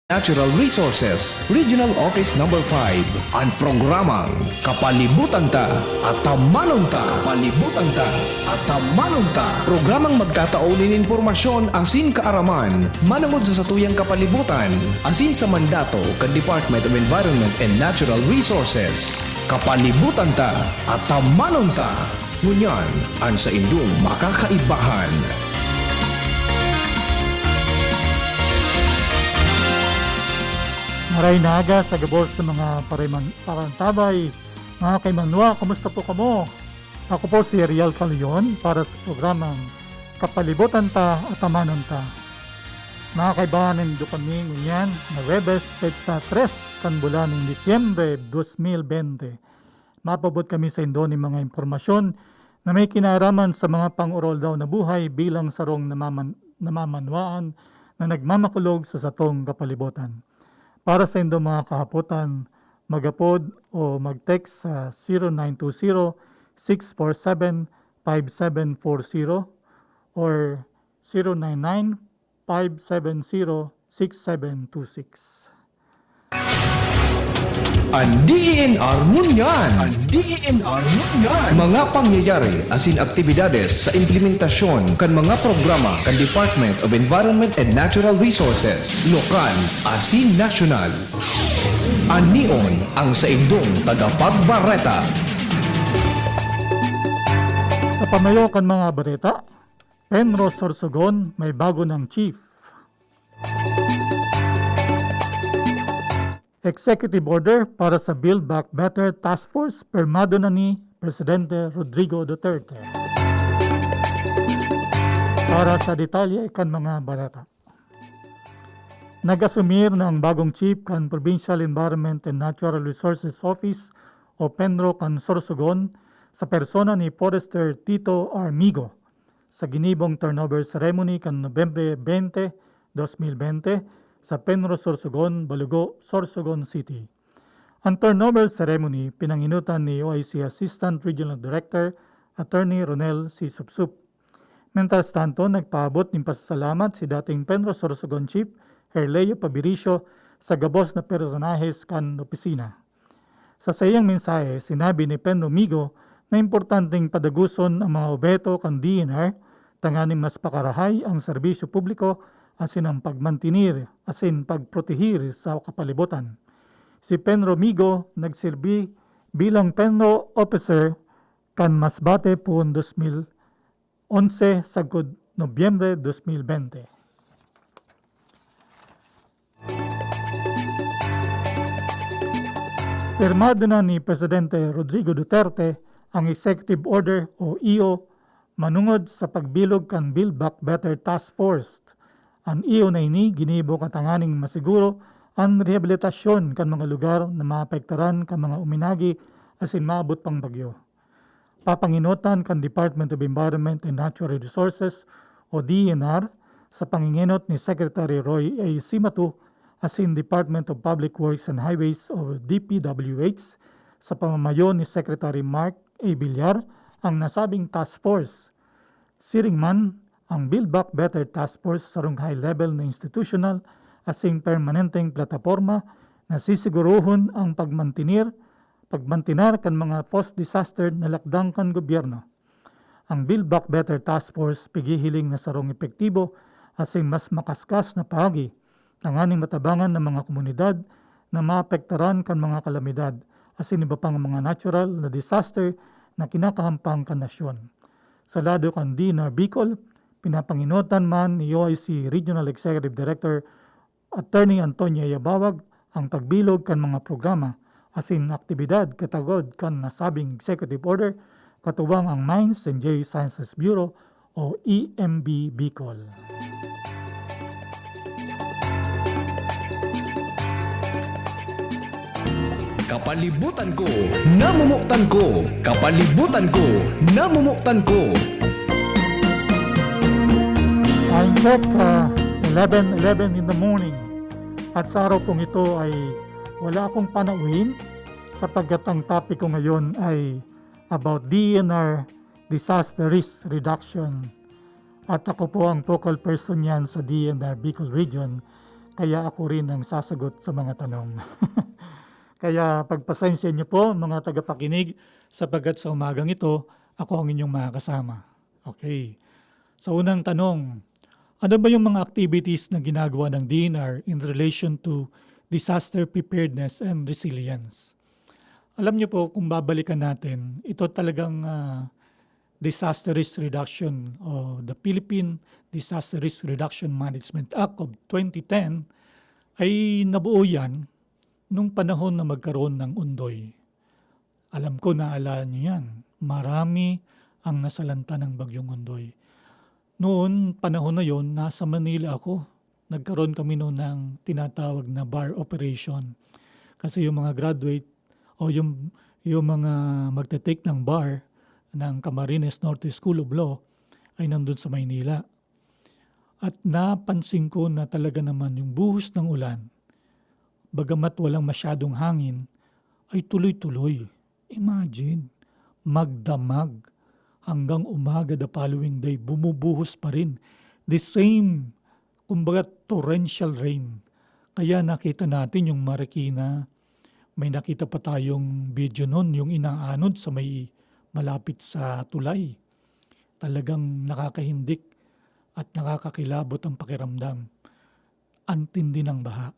Natural Resources, Regional Office Number 5, ang programang Kapalibutan Ta at Tamanong Ta. Kapalibutan Ta at Tamanong Ta. Programang magtataunin informasyon asin kaaraman, manungod sa satuyang kapalibutan, asin sa mandato ka Department of Environment and Natural Resources. Kapalibutan Ta at Tamanong Ta. Ngunyan, ang sa indong makakaibahan. Maray na aga sa gabos ng mga parantabay. Mga kaimanwa, kamusta po kamo? Ako po si Rial Calion para sa programang Kapalibutan Ta at Tamanon Ta. Mga kaibahanin do kami ngunyan na Webes sa 3 kan bulan ng Disyembre 2020. Mapabot kami sa indo ng mga impormasyon na may kinaraman sa mga pang-urol daw na buhay bilang sarong namamanwaan na nagmamakulog sa satong kapalibutan. Para sa inyong mga kahaputan, mag-upload o mag-text sa 0920-647-5740 or 099-570-6726. Ang DENR Ngunyan. Ang DENR Ngunyan. Mga pangyayari asin aktibidades sa implementasyon kan mga programa kan Department of Environment and Natural Resources, lokal asin nasyonal. Anion ang sa indong tagapagbareta. Sa pamayo kan mga bareta, Penrose Sorsogon may bago ng chief. Executive Order para sa Build Back Better Task Force permado na ni Presidente Rodrigo Duterte. Para sa detalye kan mga barata. Nag-asumir na ang bagong chief kan Provincial Environment and Natural Resources Office o Penro kan Sorsogon sa persona ni Forester Tito Armigo sa ginibong turnover ceremony kan Nobyembre 20, 2020 sa Penrose Sorsogon, Balugo, Sorsogon City. Ang turnover ceremony pinanginutan ni OIC Assistant Regional Director Attorney Ronel C. Supsup. Mentas tanto, nagpaabot ng pasasalamat si dating Penrose Sorsogon Chief Herleo Pabiricio sa gabos na personahes kan opisina. Sa sayang mensahe, sinabi ni Penro Migo na importanteng padaguson ang mga obeto kan DNR tanganing mas pakarahay ang serbisyo publiko asin ang pagmantinir, asin pagprotehir sa kapalibutan. Si Penro Migo nagsilbi bilang Penro Officer kan Masbate puon 2011 sagod Nobyembre 2020. Pirmado na ni Presidente Rodrigo Duterte ang Executive Order o EO manungod sa pagbilog kan Build Back Better Task Force. Ang iyo na ini ginibo katanganing masiguro ang rehabilitasyon kan mga lugar na maapektaran kan mga uminagi asin maabot pang bagyo. Papanginutan kan Department of Environment and Natural Resources o DENR sa panginginot ni Secretary Roy A. Simatu asin Department of Public Works and Highways o DPWH sa pamamayo ni Secretary Mark A. Villar ang nasabing task force. Siringman ang Build Back Better Task Force sarong high-level na institutional asing permanenteng plataforma na sisiguruhon ang pagmantinar kan mga post-disaster na lakdang kan gobyerno. Ang Build Back Better Task Force pigihiling na sarong epektibo asing mas makaskas na pagi tanganing matabangan ng mga komunidad na maapektaran kan mga kalamidad asin iba pang mga natural na disaster na kinakahampang kan nasyon. Sa lado kan DNR Bicol, pinapanginutan man ni OIC Regional Executive Director Attorney Antonio Yabawag ang pagbilog kan mga programa asin aktibidad katagod kan nasabing Executive Order katuwang ang Mines and Geosciences Bureau o EMB Bicol. Kapalibutan ko, namumuktan ko. Kapalibutan ko, namumuktan ko. Time check, 11:11 in the morning. At sa araw pong ito ay wala akong panauhin sapagkat ang topic ko ngayon ay about DNR Disaster Risk Reduction. At ako po ang focal person yan sa DNR Bicol Region kaya ako rin ang sasagot sa mga tanong. Kaya pagpasensya niyo po mga tagapakinig sapagkat sa umagang ito, ako ang inyong makakasama. Okay. Sa unang tanong, ano ba yung mga activities na ginagawa ng DENR in relation to disaster preparedness and resilience? Alam niyo po, kung babalikan natin, ito talagang Disaster Risk Reduction o the Philippine Disaster Risk Reduction Management Act of 2010 ay nabuo yan nung panahon na magkaroon ng undoy. Alam ko, naalala niyo yan. Marami ang nasalanta ng bagyong undoy. Noon, panahon na yon, nasa Manila ako. Nagkaroon kami noon ng tinatawag na bar operation. Kasi yung mga graduate o yung mga magte-take ng bar ng Camarines Norte School of Law ay nandun sa Maynila. At napansin ko na talaga naman yung buhos ng ulan, bagamat walang masyadong hangin, ay tuloy-tuloy. Imagine, magdamag hanggang umaga the following day, bumubuhos pa rin. The same, kumbaga torrential rain. Kaya nakita natin yung Marikina, may nakita pa tayong video nun, yung inaanod sa may malapit sa tulay. Talagang nakakahindik at nakakakilabot ang pakiramdam. Antindi ng baha.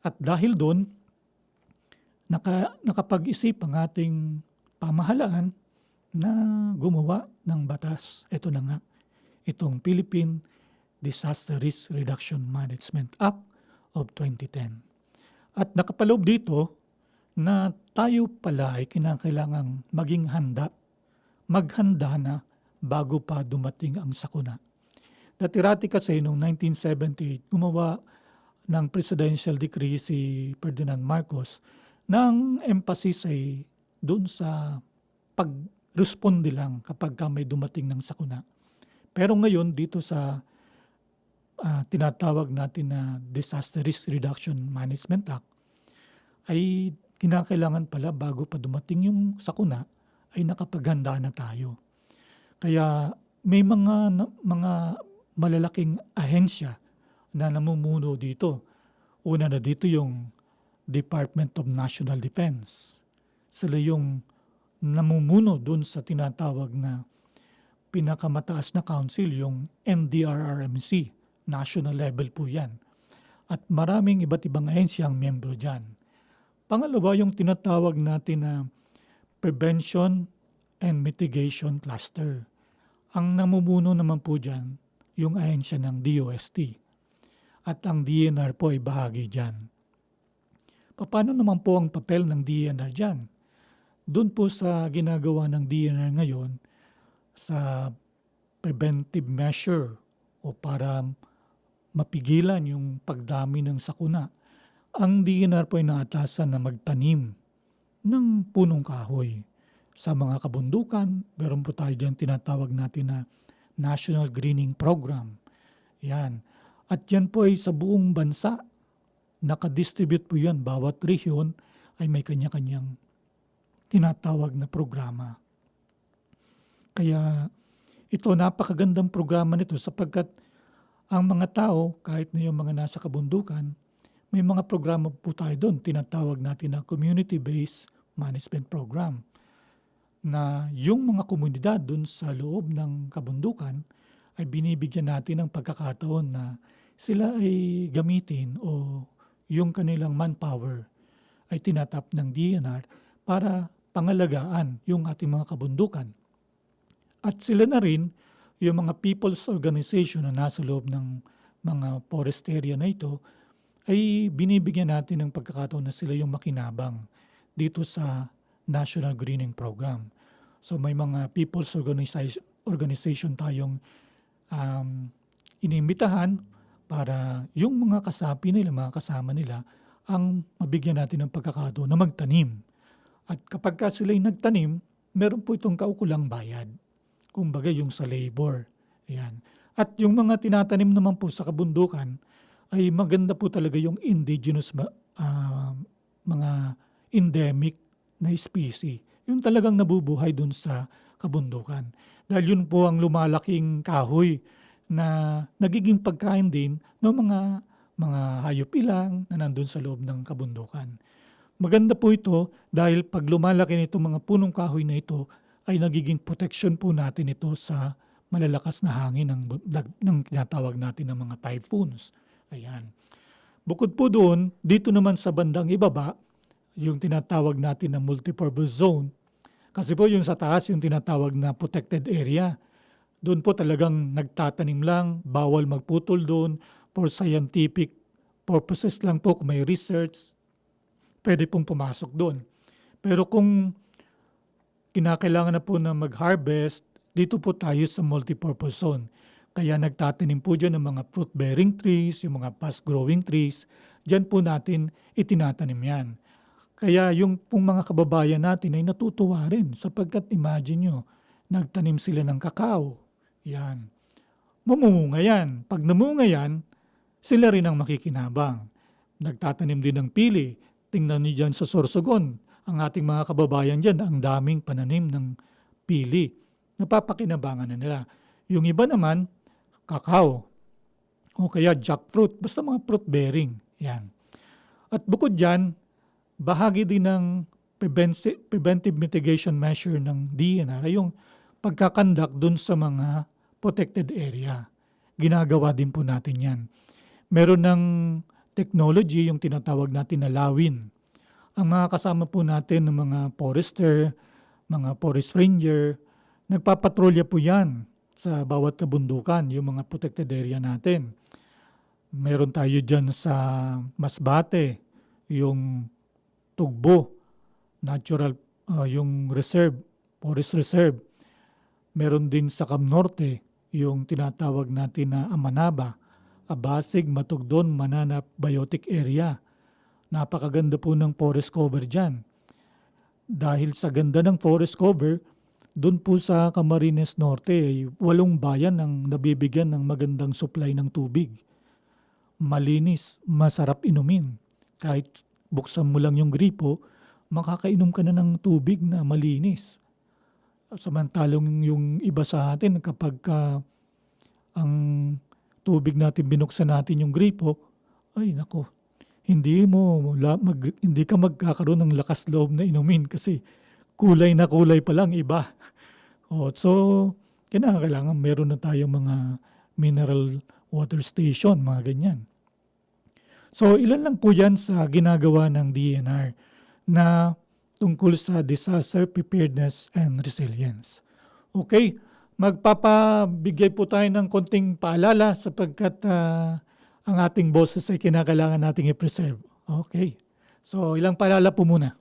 At dahil doon, nakapag-isip ang ating pamahalaan na gumawa ng batas. Ito na nga, itong Philippine Disaster Risk Reduction Management Act of 2010. At nakapaloob dito na tayo pala ay kinakailangang maging maghanda na bago pa dumating ang sakuna. Dati-rati kasi noong 1978, gumawa ng presidential decree si Ferdinand Marcos ng emphasis ay doon sa pag-responde lang kapag may dumating ng sakuna. Pero ngayon dito sa tinatawag natin na Disaster Risk Reduction Management Act ay kinakailangan pala bago pa dumating yung sakuna ay nakapaghanda na tayo. Kaya may mga malalaking ahensya na namumuno dito. Una na dito yung Department of National Defense. Sila yung namumuno dun sa tinatawag na pinakamataas na council, yung NDRRMC. National level po yan. At maraming iba't ibang ahensya ang membro dyan. Pangalawa, yung tinatawag natin na Prevention and Mitigation Cluster. Ang namumuno naman po dyan, yung ahensya ng DOST. At ang DENR po ay bahagi dyan. Paano naman po ang papel ng DENR dyan? Doon po sa ginagawa ng DENR ngayon sa preventive measure o para mapigilan yung pagdami ng sakuna, ang DENR po ay naatasan na magtanim ng punong kahoy sa mga kabundukan. Meron po tayo dyan tinatawag natin na National Greening Program. Yan. At yan po ay sa buong bansa. Nakadistribute po yan. Bawat rehiyon ay may kanya-kanyang tinatawag na programa. Kaya ito, napakagandang programa nito sapagkat ang mga tao, kahit na yung mga nasa kabundukan, may mga programa po tayo doon. Tinatawag natin na Community-Based Management Program. Na yung mga komunidad doon sa loob ng kabundukan ay binibigyan natin ng pagkakataon na sila ay gamitin o yung kanilang manpower ay tinatap ng DENR para pangalagaan yung ating mga kabundukan. At sila na rin, yung mga people's organization na nasa loob ng mga forest area na ito, ay binibigyan natin ng pagkakataon na sila yung makinabang dito sa National Greening Program. So may mga people's organization tayong inimbitahan para yung mga kasapi nila, mga kasama nila, ang mabigyan natin ng pagkakataon na magtanim. At kapag sila'y nagtanim, meron po itong kaukulang bayad. Kumbaga yung sa labor. Ayan. At yung mga tinatanim naman po sa kabundukan, ay maganda po talaga yung indigenous mga endemic na species. Yung talagang nabubuhay dun sa kabundukan. Dahil yun po ang lumalaking kahoy na nagiging pagkain din ng mga mga hayop ilang na nandun sa loob ng kabundukan. Maganda po ito dahil pag lumalaki nito mga punong kahoy na ito ay nagiging protection po natin ito sa malalakas na hangin ng tinatawag natin ng mga typhoons. Ayan. Bukod po doon, dito naman sa bandang ibaba, yung tinatawag natin na multipurpose zone, kasi po yung sa taas yung tinatawag na protected area. Doon po talagang nagtatanim lang, bawal magputol doon for scientific purposes lang po, kung may research, pwede pong pumasok doon. Pero kung kinakailangan na po na mag-harvest, dito po tayo sa multipurpose zone. Kaya nagtatanim po dyan ng mga fruit-bearing trees, yung mga fast-growing trees. Dyan po natin itinatanim yan. Kaya yung pong mga kababayan natin ay natutuwa rin sapagkat imagine nyo, nagtanim sila ng kakao. Yan. Mamumunga yan. Pag namunga yan, sila rin ang makikinabang. Nagtatanim din ng pili. Tingnan niyo dyan sa Sorsogon. Ang ating mga kababayan dyan, ang daming pananim ng pili. Napapakinabangan na nila. Yung iba naman, kakao. O kaya jackfruit. Basta mga fruit bearing. Yan. At bukod dyan, bahagi din ng preventive mitigation measure ng DNR ay yung pagkakandak dun sa mga protected area. Ginagawa din po natin yan. Meron ng technology yung tinatawag natin na lawin. Ang mga kasama po natin ng mga forester, mga forest ranger, nagpapatrolya po yan sa bawat kabundukan, yung mga protected area natin. Meron tayo dyan sa Masbate, yung Tugbo, natural, yung reserve, forest reserve. Meron din sa Cam Norte, yung tinatawag natin na Amanaba, Abasig, Matugdon, Mananap, Biotic Area. Napakaganda po ng forest cover dyan. Dahil sa ganda ng forest cover, doon po sa Camarines Norte, 8 bayan ang nabibigyan ng magandang supply ng tubig. Malinis, masarap inumin. Kahit buksan mo lang yung gripo, makakainom ka na ng tubig na malinis. Samantalong yung iba sa atin, kapag ang tubig natin, binuksan natin yung gripo, ay nako, hindi ka magkakaroon ng lakas loob na inumin kasi kulay na kulay pa lang iba. So, kailangan meron na tayong mga mineral water station, mga ganyan. So, ilan lang po yan sa ginagawa ng DNR na tungkol sa disaster preparedness and resilience. Okay, magpapabigay po tayo ng konting paalala sapagkat ang ating boses ay kinakailangan nating i-preserve. Okay, so ilang paalala po muna.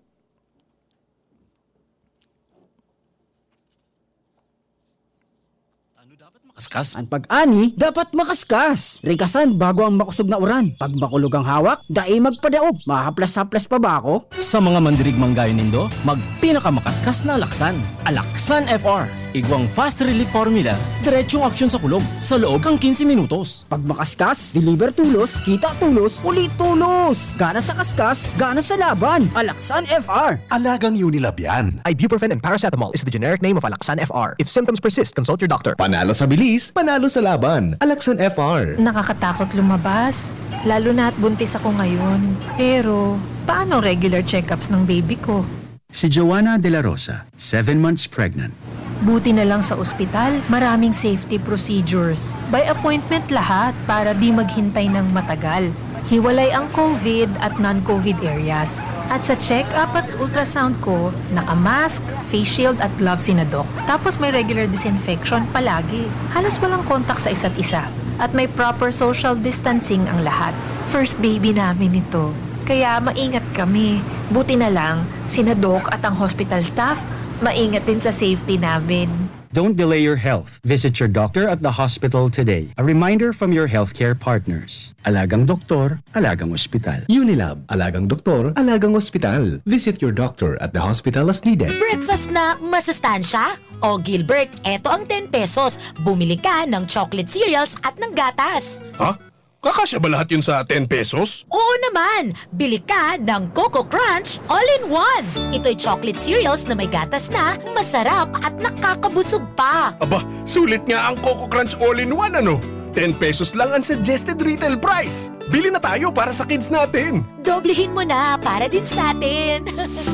Ang pag-ani, dapat makaskas. Rikasan bago ang makusog na uran. Pag makulog ang hawak, dai magpadaog. Mahaplas-haplas pa ba ako? Sa mga mandirigmang gaya nindo, magpinakamakaskas na Alaksan. Alaksan FR. Igwang fast relief formula, diretsong aksyon sa kulog. Sa loob kang 15 minutos. Pag makaskas, deliver tulos, kita tulos, ulit tulos. Gana sa kaskas, gana sa laban. Alaksan FR. Alagang Unilab yan. Ibuprofen and paracetamol is the generic name of Alaxan FR. If symptoms persist, consult your doctor. Panalo sa bilis, panalo sa laban. Alaksan FR. Nakakatakot lumabas, lalo na at buntis ako ngayon. Pero, paano regular check-ups ng baby ko? Si Joanna De La Rosa, 7 months pregnant. Buti na lang sa ospital, maraming safety procedures. By appointment lahat para di maghintay ng matagal. Hiwalay ang COVID at non-COVID areas. At sa check-up at ultrasound ko, naka-mask, face shield at gloves si na doc. Tapos may regular disinfection palagi. Halos walang contact sa isa't isa. At may proper social distancing ang lahat. First baby namin ito. Kaya maingat kami. Buti na lang, sina doc at ang hospital staff, maingat din sa safety namin. Don't delay your health. Visit your doctor at the hospital today. A reminder from your healthcare partners. Alagang doktor, alagang ospital. Unilab, alagang doktor, alagang ospital. Visit your doctor at the hospital as needed. Breakfast na masustansya? O Gilbert, eto ang 10 pesos. Bumili ka ng chocolate cereals at ng gatas. Ha? Kakasya ba lahat yun sa 10 pesos? Oo naman! Bili ka ng Coco Crunch All-in-One! Ito'y chocolate cereals na may gatas na, masarap at nakakabusog pa. Aba, sulit nga ang Coco Crunch All-in-One ano? 10 pesos lang ang suggested retail price. Bili na tayo para sa kids natin. Doblehin mo na para din sa atin.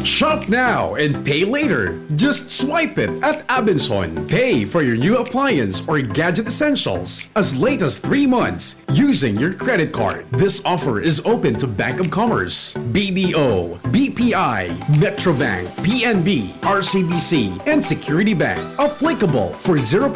Shop now and pay later. Just swipe it at Abenson. Pay for your new appliance or gadget essentials as late as 3 months using your credit card. This offer is open to Bank of Commerce, BDO, BPI, Metrobank, PNB, RCBC, and Security Bank. Applicable for 0%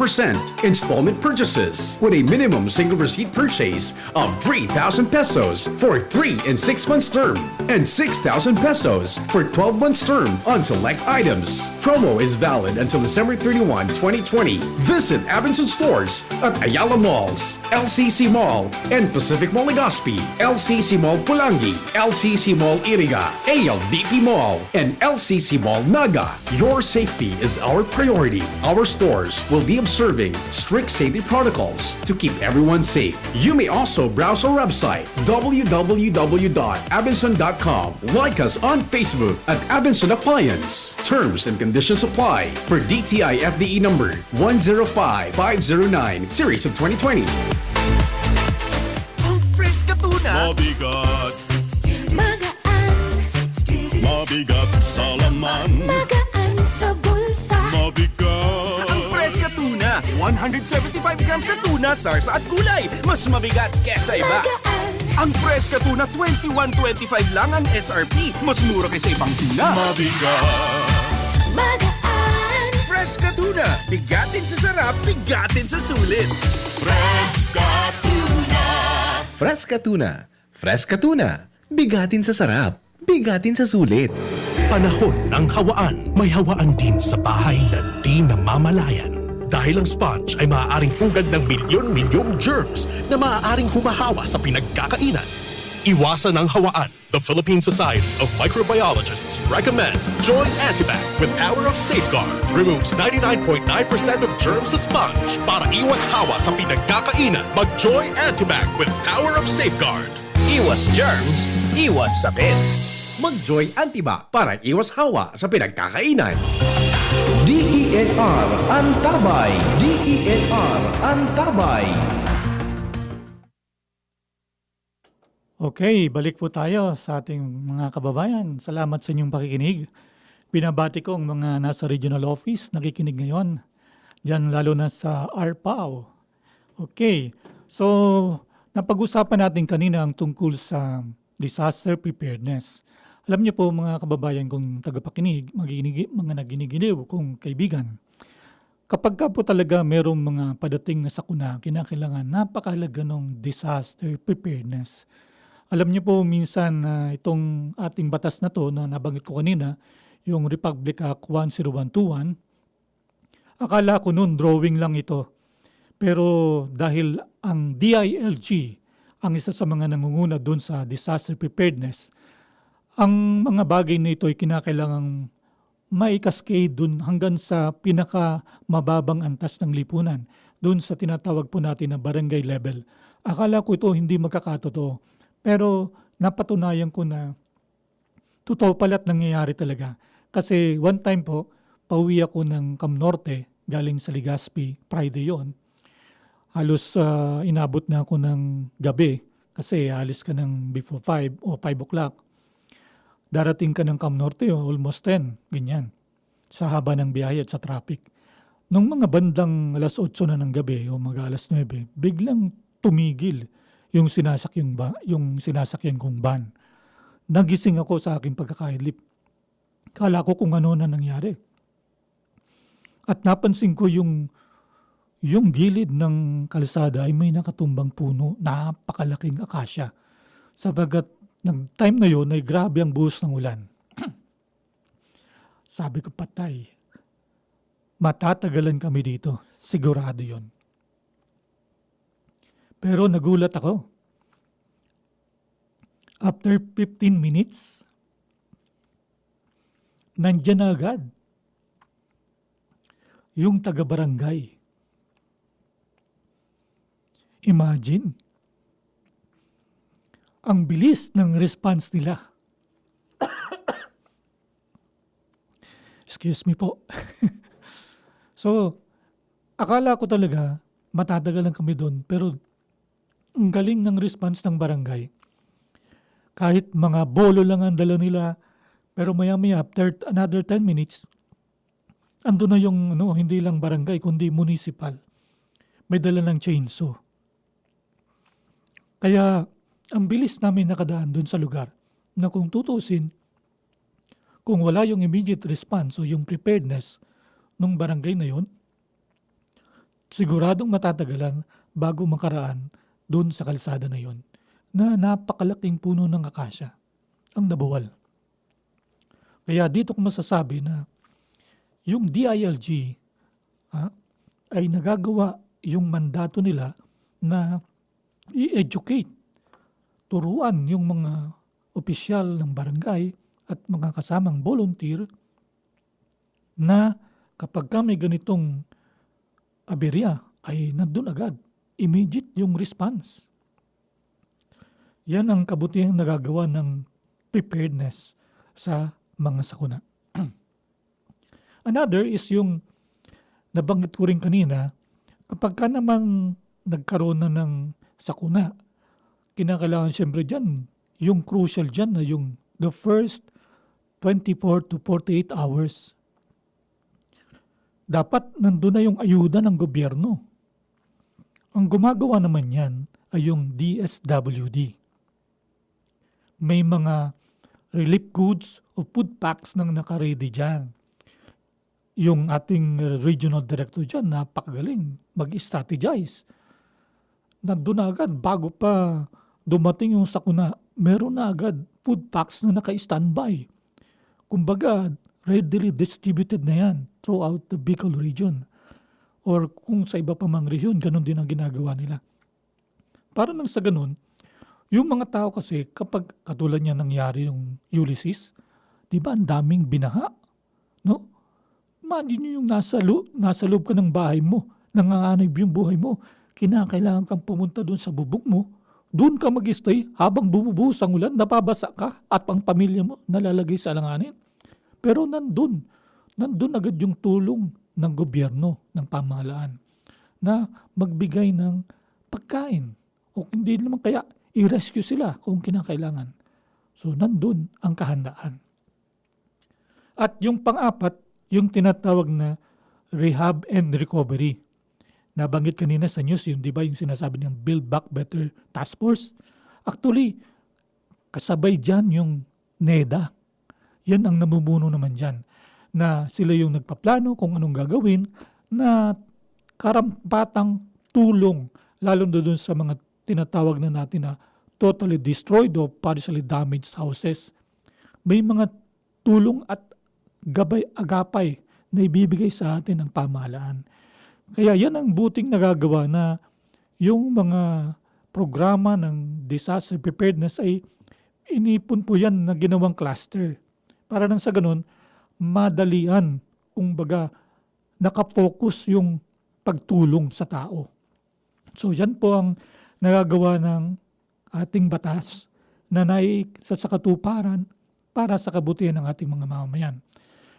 installment purchases with a minimum single receipt purchase of 3,000 pesos for 3 and 6 months term and 6,000 pesos for 12 months term on select items. Promo is valid until December 31, 2020. Visit Abenson stores at Ayala Malls, LCC Mall, and Pacific Mall Legazpi, LCC Mall Pulangi, LCC Mall Iriga, ALDP Mall, and LCC Mall Naga. Your safety is our priority. Our stores will be observing strict safety protocols to keep everyone safe. You may also browse our website www.abenson.com. Like us on Facebook at Abenson Appliance. Terms and conditions apply for DTI FDE number 105509 series of 2020. Ang fresh ka tuna. Mabigat, Magaan, mabigat sa laman. magaan sa bulsa. Mabigat, Ang fresh ka tuna. 175 grams na tuna, sarsa at gulay. Mas mabigat kesa iba. Magaan, Ang fresh ka tuna, 21.25 lang ang SRP. Mas mura kaysa ibang tuna. mabigat, magaan. Fresh ka tuna. Bigatin sa sarap, bigatin sa sulit. Fresca tuna. Fresca Tuna. Fresca Tuna. Bigatin sa sarap. Bigatin sa sulit. Panahon ng hawaan. May hawaan din sa bahay na di namamalayan. Dahil ang sponge ay maaaring pugad ng milyon-milyong germs na maaaring humahawa sa pinagkakainan. Iwasan ang hawaan. The Philippine Society of Microbiologists recommends Joy Antibac with Hour of Safeguard. Removes 99.9% of germs sa sponge. Para iwas hawa sa pinagkakainan, mag-Joy Antibac with Hour of Safeguard. Iwas germs, iwas sakit. Mag-Joy Antibac para iwas hawa sa pinagkakainan. DENR Antabay. DENR Antabay. Okay, balik po tayo sa ating mga kababayan. Salamat sa inyong pakikinig. Binabati ko ang mga nasa regional office nakikinig ngayon. Diyan lalo na sa ARPAO. Okay, so napag-usapan natin kanina ang tungkol sa disaster preparedness. Alam niyo po mga kababayan kong tagapakinig, mga naginigiliw kong kaibigan. Kapag ka po talaga merong mga padating na sakuna, kinakailangan napakahalaga ng disaster preparedness. Alam niyo po minsan itong ating batas na to na nabanggit ko kanina, yung Republic Act 10121, akala ko noon drawing lang ito. Pero dahil ang DILG ang isa sa mga nangunguna doon sa disaster preparedness, ang mga bagay na ito ay kinakailangang mai-cascade doon hanggang sa pinakamababang antas ng lipunan, doon sa tinatawag po natin na barangay level. Akala ko ito hindi magkakatotoo. Pero napatunayan ko na totoo pala't nangyayari talaga. Kasi one time po, pauwi ako ng Cam Norte, galing sa Legazpi, Friday yon. Halos inabot na ako ng gabi kasi alis ka ng before 5 o 5 o'clock. Darating ka ng Cam Norte, almost 10, ganyan. Sa haba ng biyahe at sa traffic. Nung mga bandang alas 8 na ng gabi o mga alas 9, biglang tumigil yung sinasakyan kong van. Nagising ako sa aking pagkakaidlip. Kala ko kung ano na nangyari. At napansin ko yung gilid ng kalsada ay may nakatumbang puno, napakalaking akasya. Sabagat ng time na yun ay grabe ang buhos ng ulan. Sabi ko, patay. Matatagalan kami dito. Sigurado yon. Pero nagulat ako. After 15 minutes, nandyan na agad yung taga-barangay. Imagine, ang bilis ng response nila. Excuse me po. So, akala ko talaga matatagalan kami doon, pero Ang galing ng response ng barangay. Kahit mga bolo lang ang dala nila, pero maya-maya, after another 10 minutes, ando na yung hindi lang barangay, kundi municipal. May dala ng chainsaw. Kaya, ang bilis namin nakadaan doon sa lugar na kung tutusin, kung wala yung immediate response o yung preparedness ng barangay na yon, siguradong matatagalan bago makaraan doon sa kalsada na yon na napakalaking puno ng akasya ang nabuwal. Kaya dito ko masasabi na yung DILG ay nagagawa yung mandato nila na i-educate, turuan yung mga opisyal ng barangay at mga kasamang volunteer na kapag may ganitong aberya ay nandun agad, immediate yung response. Yan ang kabutihang nagagawa ng preparedness sa mga sakuna. Another is yung nabanggit ko rin kanina, kapag ka naman nagkaroon na ng sakuna, kinakailangan siyempre dyan, yung crucial dyan na yung the first 24 to 48 hours. Dapat nandun na yung ayuda ng gobyerno. Ang gumagawa naman yan ay yung DSWD. May mga relief goods o food packs nang nakaready dyan. Yung ating regional director dyan, napakagaling mag-strategize. Nandun na agad, bago pa dumating yung sakuna, meron na agad food packs na naka-standby. Kumbaga, readily distributed na yan throughout the Bicol region. Or kung sa iba pa mang region, ganun din ang ginagawa nila. Para nang sa ganun, yung mga tao kasi, kapag katulad niya nangyari yung Ulysses, di ba ang daming binaha? No? Imagine nyo yung nasa loob ka ng bahay mo, nanganganib yung buhay mo, kinakailangan kang pumunta doon sa bubong mo, doon ka mag-stay habang bumubuhos ang ulan, napabasa ka at ang pamilya mo nalalagay sa alanganin. Pero nandun agad yung tulong ng gobyerno, ng pamahalaan na magbigay ng pagkain o hindi naman kaya i-rescue sila kung kinakailangan. So nandun ang kahandaan. At yung pang-apat, yung tinatawag na rehab and recovery. Nabanggit kanina sa news yun, di ba, yung sinasabi ng Build Back Better Task Force. Actually, kasabay dyan yung NEDA. Yan ang namumuno naman dyan. Na sila yung nagpaplano kung anong gagawin na karampatang tulong, lalo na doon sa mga tinatawag na natin na totally destroyed o partially damaged houses. May mga tulong at gabay-agapay na ibibigay sa atin ng pamahalaan. Kaya yan ang buting nagagawa na yung mga programa ng disaster preparedness ay inipon po yan na ginawang cluster. Para nang sa ganun, madalian, kumbaga nakafocus yung pagtulong sa tao. So yan po ang nagagawa ng ating batas na naisa sa katuparan para sa kabutihan ng ating mga mamamayan.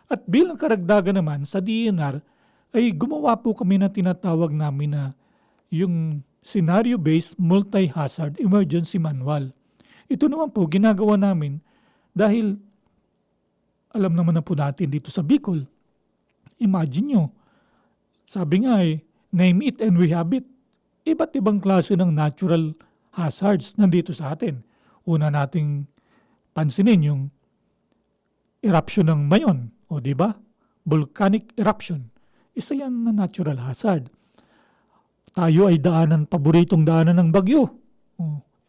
At bilang karagdagan naman sa DNR ay gumawa po kami na tinatawag namin na yung scenario-based multi-hazard emergency manual. Ito naman po ginagawa namin dahil alam naman na po natin dito sa Bicol. Imagine nyo, sabi nga name it and we have it. Iba't ibang klase ng natural hazards nandito sa atin. Una nating pansinin yung eruption ng Mayon, o di ba? Volcanic eruption. Isa yan na natural hazard. Tayo ay paboritong daanan ng bagyo.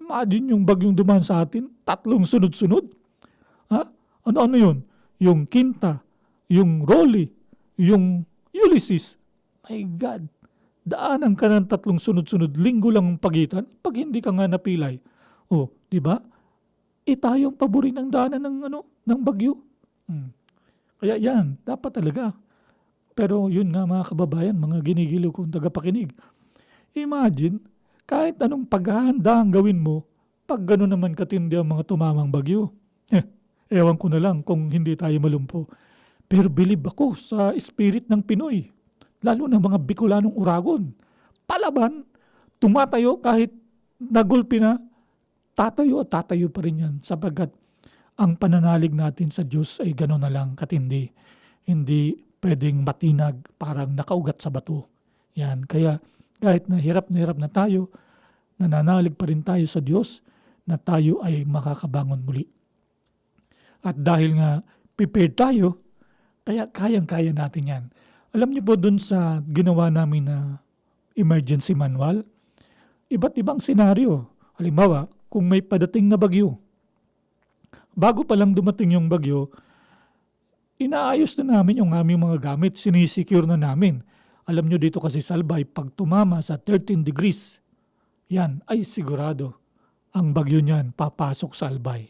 Imagine yung bagyong dumaan sa atin, 3 sunod-sunod. Ha? Ano yun? Yung Quinta, yung Rolly, yung Ulysses. My God, daanan ka ng 3 sunod-sunod, linggo lang ang pagitan, pag hindi ka nga napilay. Di ba? Tayo ang paboritong daanan ng bagyo. Kaya yan, dapat talaga. Pero yun nga mga kababayan, mga ginigiliw kong tagapakinig. Imagine, kahit anong paghahanda ang gawin mo, pag gano'n naman katindi ang mga tumamang bagyo. Ewan ko na lang kung hindi tayo malumpo. Pero believe ako sa spirit ng Pinoy, lalo na mga Bicolanong Uragon. Palaban, tumatayo kahit nagulpi na, tatayo at tatayo pa rin yan sapagkat ang pananalig natin sa Diyos ay gano'n na lang katindi. Hindi pwedeng matinag, parang nakaugat sa bato. Yan, kaya kahit na hirap na tayo, nananalig pa rin tayo sa Diyos na tayo ay makakabangon muli. At dahil nga prepared tayo, kaya kayang-kaya natin yan. Alam niyo po dun sa ginawa namin na emergency manual, iba't ibang senaryo. Halimbawa, kung may padating na bagyo, bago pa lang dumating yung bagyo, inaayos na namin yung aming mga gamit, sinisecure na namin. Alam nyo dito kasi sa Albay, pag tumama sa 13 degrees, yan ay sigurado ang bagyo niyan papasok sa Albay.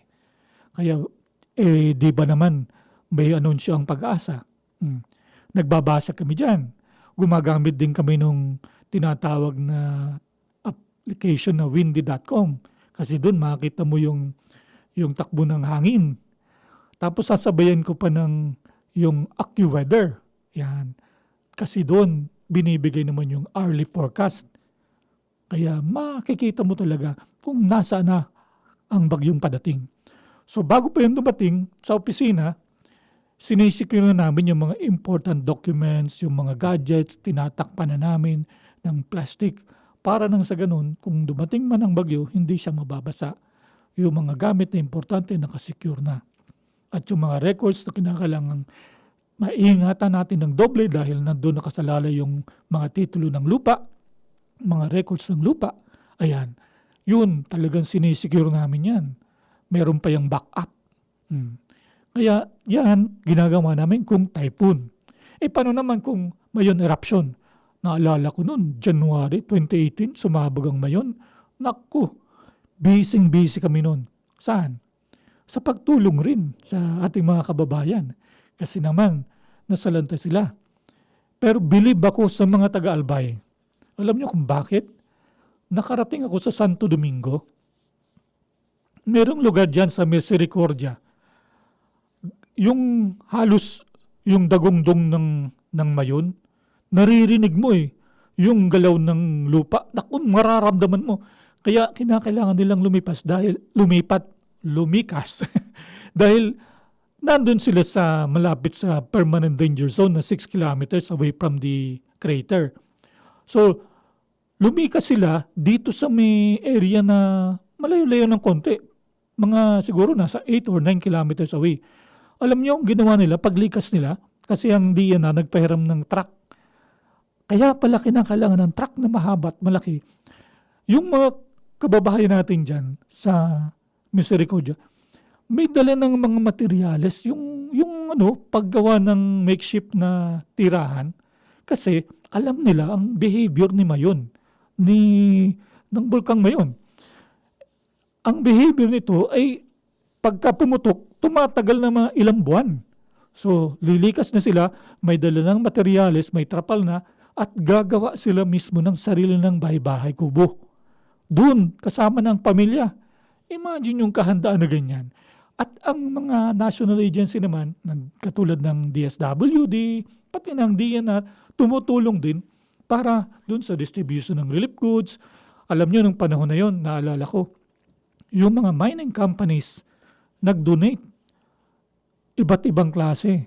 Kaya, di ba naman may anunsyo ang Pag-asa? Nagbabasa kami dyan. Gumagamit din kami nung tinatawag na application na windy.com kasi doon makikita mo yung takbo ng hangin. Tapos sasabayan ko pa ng yung AccuWeather. Yan. Kasi doon binibigay naman yung early forecast. Kaya makikita mo talaga kung nasaan na ang bagyong padating. So bago pa yun dumating sa opisina, sinisecure na namin yung mga important documents, yung mga gadgets, tinatakpan na namin ng plastic para nang sa ganun, kung dumating man ang bagyo, hindi siya mababasa. Yung mga gamit na importante nakasecure na. At yung mga records na kinakailangan maiingatan natin ng doble dahil nandun nakasalalay yung mga titulo ng lupa, mga records ng lupa, ayan, yun talagang sinisecure namin yan. Meron pa yung backup. Kaya yan, ginagawa namin kung typhoon. Paano naman kung mayon eruption? Naalala ko noon, January 2018, sumabog ang mayon. Naku, busy kami noon. Saan? Sa pagtulong rin sa ating mga kababayan. Kasi naman, nasalanta sila. Pero believe ako sa mga taga-Albay. Alam niyo kung bakit? Nakarating ako sa Santo Domingo. Merong lugar dyan sa Misericordia. Yung halos, yung dagongdong ng mayon, naririnig mo yung galaw ng lupa. Naku, mararamdaman mo. Kaya kinakailangan nilang lumikas dahil nandun sila sa malapit sa permanent danger zone na 6 kilometers away from the crater. So, lumikas sila dito sa may area na malayo-layo ng konti. Mga siguro nasa 8 or 9 kilometers away. Alam niyo ang ginawa nila, paglikas nila, kasi ang DNR nagpahiram ng truck. Kaya pala kinakailangan ng truck na mahaba at malaki. Yung mga kababayan natin dyan sa Misericordia, may dala ng mga materyales, yung paggawa ng makeshift na tirahan, kasi alam nila ang behavior ni Mayon, ng bulkang Mayon. Ang behavior nito ay pagka pumutok, tumatagal na mga ilang buwan. So, lilikas na sila, may dala ng materyales, may trapal na, at gagawa sila mismo ng sarili ng bahay-bahay kubo. Doon, kasama ng pamilya. Imagine yung kahandaan na ganyan. At ang mga national agency naman, katulad ng DSWD, pati ng DNR, tumutulong din para doon sa distribution ng relief goods. Alam nyo, nung panahon na yon, naalala ko, yung mga mining companies nag-donate. Iba't ibang klase.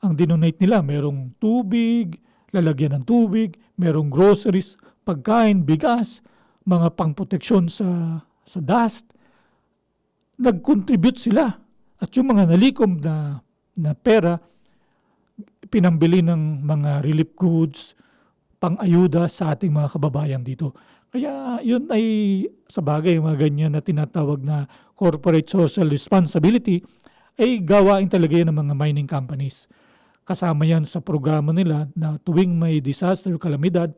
Ang dinonate nila, merong tubig, lalagyan ng tubig, merong groceries, pagkain, bigas, mga pangproteksyon sa dust. Nag-contribute sila. At yung mga nalikom na pera, pinambili ng mga relief goods, pang-ayuda sa ating mga kababayan dito. Kaya yun ay sa bagay, mga ganyan na tinatawag na corporate social responsibility, ay gawain talaga yan ng mga mining companies. Kasama yan sa programa nila na tuwing may disaster, kalamidad,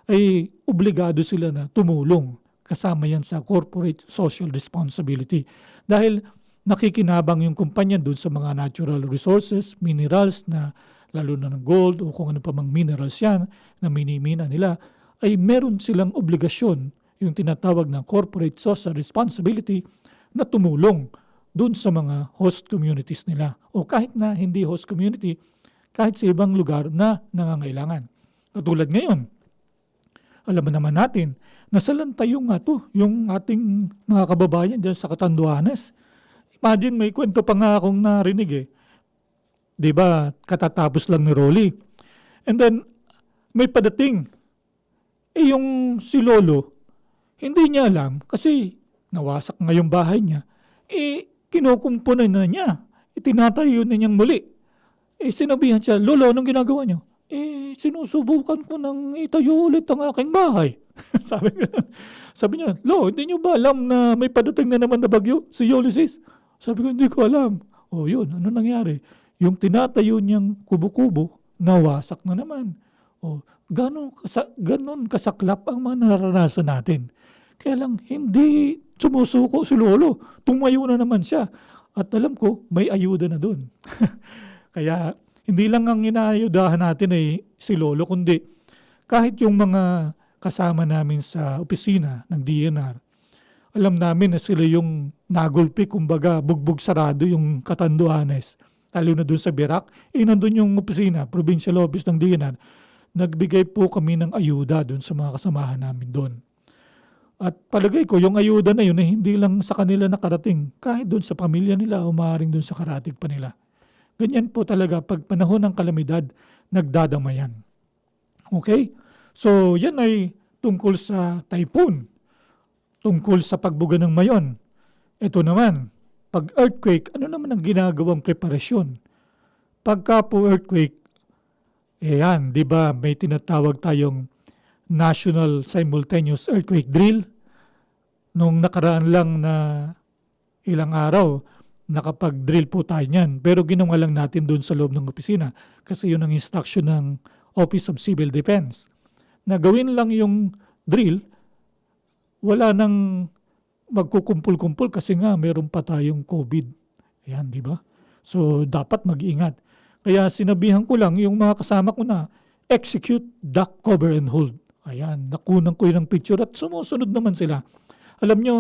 ay obligado sila na tumulong. Kasama yan sa corporate social responsibility. Dahil nakikinabang yung kumpanya doon sa mga natural resources, minerals na lalo na ng gold o kung ano pa mang minerals yan na minimina nila, ay meron silang obligasyon, yung tinatawag na corporate social responsibility, na tumulong doon sa mga host communities nila. O kahit na hindi host community, kahit sa ibang lugar na nangangailangan. Katulad ngayon, alam naman natin nasalanta yung yung ating mga kababayan dyan sa Catanduanes. Imagine, may kwento pa nga akong narinig eh. 'Di ba, katatapos lang ni Rolly. And then, may padating. Yung si Lolo, hindi niya alam kasi nawasak nga yung bahay niya. Kinukumpunan na niya. Itinatayo na niyang muli. Sinabihan siya, Lolo, anong ginagawa niyo? Sinusubukan ko nang itayo ulit ang aking bahay. Sabi niya, Lo, hindi niyo ba alam na may padating na naman na bagyo, si Ulysses? Sabi ko, hindi ko alam. Yun, ano nangyari? Yung tinatayo niyang kubo-kubo, nawasak na naman. Ganon kasaklap ang mga naranasan natin. Kaya lang, hindi sumusuko si Lolo. Tumayo na naman siya. At alam ko, may ayuda na dun. Kaya, hindi lang ang inaayudahan natin ay si Lolo, kundi kahit yung mga kasama namin sa opisina ng DNR, alam namin na sila yung nagulpi, kumbaga bugbog sarado yung Catanduanes. Lalo na dun sa Birac, nandun yung opisina, provincial office ng DNR. Nagbigay po kami ng ayuda dun sa mga kasamahan namin dun. At palagay ko, yung ayuda na yun ay hindi lang sa kanila nakarating, kahit dun sa pamilya nila o maaaring dun sa karating pa nila. Ganyan po talaga pag panahon ng kalamidad, nagdadamayan. Okay? So, yan ay tungkol sa typhoon, tungkol sa pagbuga ng mayon. Ito naman, pag earthquake, ano naman ang ginagawang preparasyon? Pagka po earthquake, di ba may tinatawag tayong National Simultaneous Earthquake Drill? Nung nakaraan lang na ilang araw, nakapag-drill po tayo niyan. Pero ginawa lang natin doon sa loob ng opisina kasi yun ang instruction ng Office of Civil Defense. Na gawin lang yung drill, wala nang magkukumpul-kumpul kasi nga meron pa tayong COVID. Ayan, di ba? So, dapat mag-iingat. Kaya sinabihan ko lang yung mga kasama ko na execute, duck, cover, and hold. Ayan, nakunan ko yun ng picture at sumusunod naman sila. Alam nyo,